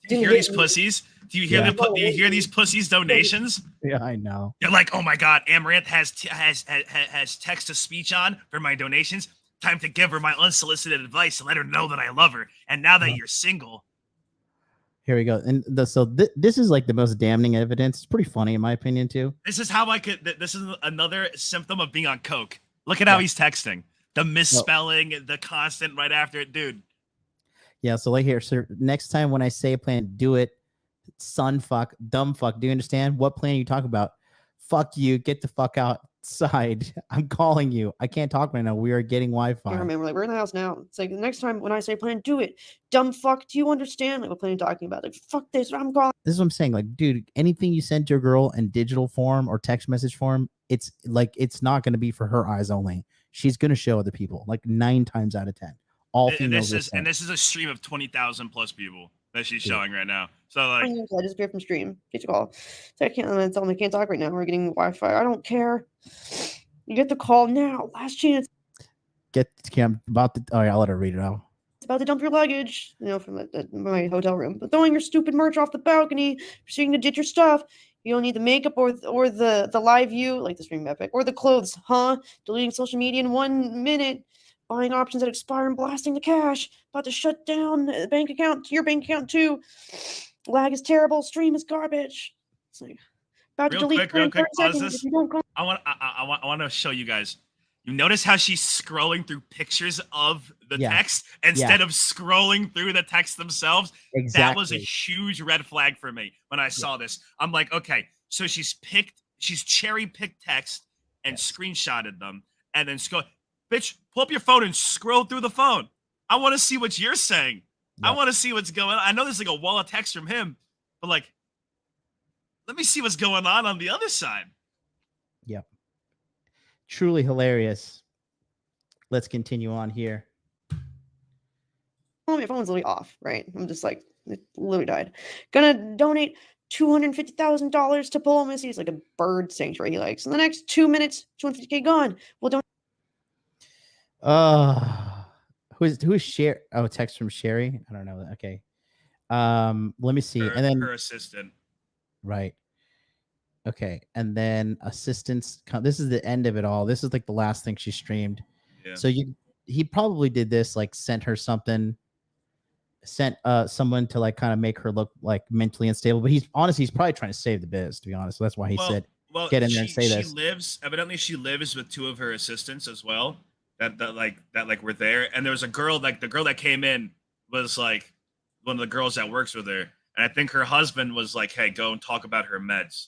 Do you hear these pussies? Do you hear Yeah. do you hear these pussies donations? Yeah, I know. They're like, oh my god, Amouranth has text to speech on for my donations. Time to give her my unsolicited advice and let her know that I love her. And now that you're single, Here we go. And this is like the most damning evidence. It's pretty funny in my opinion too. this is how I could. This is another symptom of being on coke. Look at how he's texting. The misspelling, the constant right after it, dude. Yeah, so like here, sir, next time when I say plan, do it, son fuck, dumb fuck. Do you understand? What plan are you talking about? Fuck you, get the fuck outside. I'm calling you. I can't talk right now. We are getting Wi-Fi. I remember, like, we're in the house now. It's like the next time when I say plan, do it. Dumb fuck, do you understand? Like, what plan are you talking about? Like, fuck this, I'm calling. This is what I'm saying. Like, dude, anything you send to a girl in digital form or text message form, it's like it's not going to be for her eyes only. She's going to show other people, like 9 times out of 10. All females. And this is a stream of 20,000 plus people that she's showing right now. So like, I disappeared from stream. Get your call. So I can't tell them I can't talk right now. We're getting Wi-Fi. I don't care. You get the call now. Last chance. I'm about to. Oh, yeah, I'll let her read it out. It's about to dump your luggage, from my hotel room. But throwing your stupid merch off the balcony, proceeding to ditch your stuff. You don't need the makeup or the live view, like the stream epic, or the clothes, huh? Deleting social media in 1 minute. Buying options that expire and blasting the cash. About to shut down the bank account, your bank account too. Lag is terrible. Stream is garbage. It's like about to delete real quick, pause 30 seconds this. if you don't go. I want to show you guys. You notice how she's scrolling through pictures of the text instead of scrolling through the text themselves. Exactly. That was a huge red flag for me when I saw this. I'm like, okay, so she's cherry picked text and screenshotted them and then bitch, pull up your phone and scroll through the phone. I want to see what you're saying. I want to see what's going on. I know there's like a wall of text from him, but like, let me see what's going on the other side. Yep. Truly hilarious. Let's continue on here. Oh, my phone's literally off, right? I'm just like, it literally died. Gonna donate $250,000 to Polo Missy. It's like a bird sanctuary he likes. In the next 2 minutes, 250K gone. We'll donate. Who's Sherry? Oh, text from Sherry. I don't know. Okay. Let me see. And then her assistant. Right. Okay. And then assistants. This is the end of it all. This is like the last thing she streamed. Yeah. So he probably did this, like sent her something, sent someone to like kind of make her look like mentally unstable. But he's probably trying to save the biz, to be honest. So that's why he said, get in there and say this. Evidently she lives with 2 of her assistants as well. That were there. And there was a girl, like the girl that came in was like one of the girls that works with her. And I think her husband was like, hey, go and talk about her meds.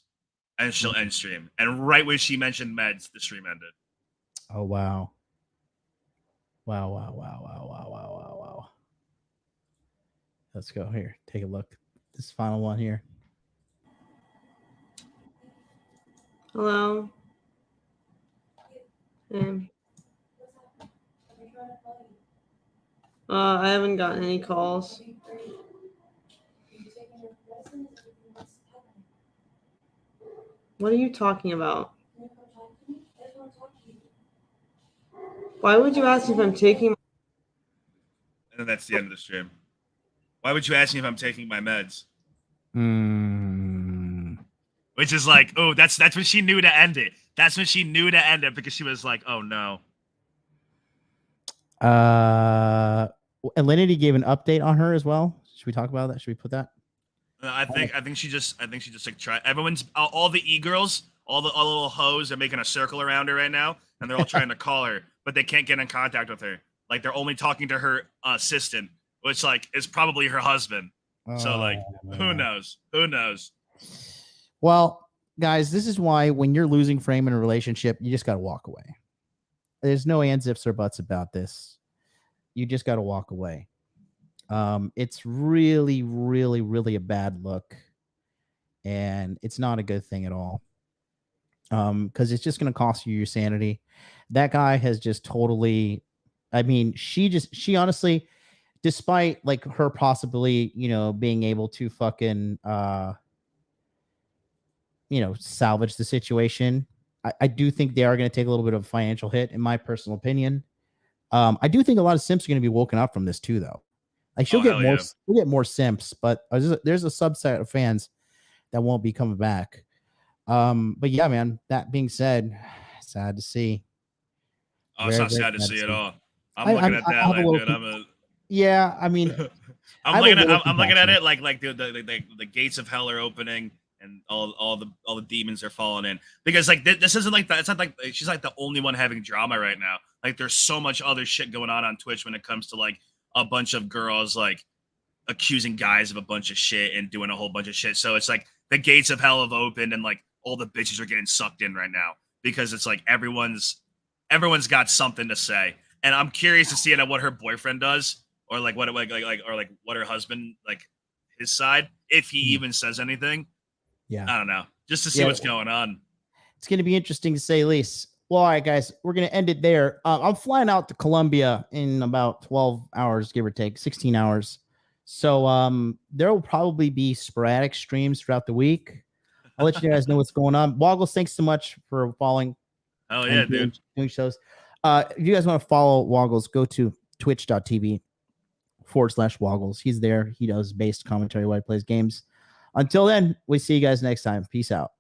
And she'll end stream. And right when she mentioned meds, the stream ended. Oh wow. Wow. Let's go here. Take a look. This final one here. Hello. I haven't gotten any calls. What are you talking about? Why would you ask me if I'm taking? And then that's the end of the stream. Why would you ask me if I'm taking my meds? Which is like, oh, that's when she knew to end it. That's when she knew to end it because she was like, oh no. Alinity gave an update on her as well. Should we talk about that? Should we put that? I think she just like try. Everyone's all the e-girls, all the little hoes are making a circle around her right now, and they're all trying to call her, but they can't get in contact with her. Like they're only talking to her assistant, which like is probably her husband. So like, who man. knows? Who knows? Well, guys, this is why when you're losing frame in a relationship, you just got to walk away. There's no ands, ifs, or buts about this. You just got to walk away. It's really, really, really a bad look, and it's not a good thing at all. Because it's just going to cost you your sanity. That guy has just totally. I mean, she honestly, despite like her possibly, being able to fucking, salvage the situation. I do think they are going to take a little bit of a financial hit, in my personal opinion. I do think a lot of simps are going to be woken up from this too, though. Like she'll get more, we'll get more simps, but there's a subset of fans that won't be coming back. But yeah, man. That being said, sad to see. Oh, it's not sad to see at all. I'm looking at that like, dude. Yeah, I mean, I'm looking at it like the gates of hell are opening and all the demons are falling in, because like this isn't like that. It's not like she's like the only one having drama right now. Like there's so much other shit going on Twitch when it comes to like a bunch of girls like accusing guys of a bunch of shit and doing a whole bunch of shit. So it's like the gates of hell have opened and like all the bitches are getting sucked in right now, because it's like everyone's got something to say, and I'm curious to see what her boyfriend does, or like what what her husband, like his side, if he even says anything. Yeah, I don't know, just to see what's going on. It's going to be interesting to say the least. Well, all right, guys, we're going to end it there. I'm flying out to Colombia in about 12 hours, give or take 16 hours. So there will probably be sporadic streams throughout the week. I'll let you guys know what's going on. Woggles, thanks so much for following. Oh yeah, dude. Doing shows. If you guys want to follow Woggles, go to twitch.tv/Woggles. He's there. He does based commentary while he plays games. Until then, we see you guys next time. Peace out.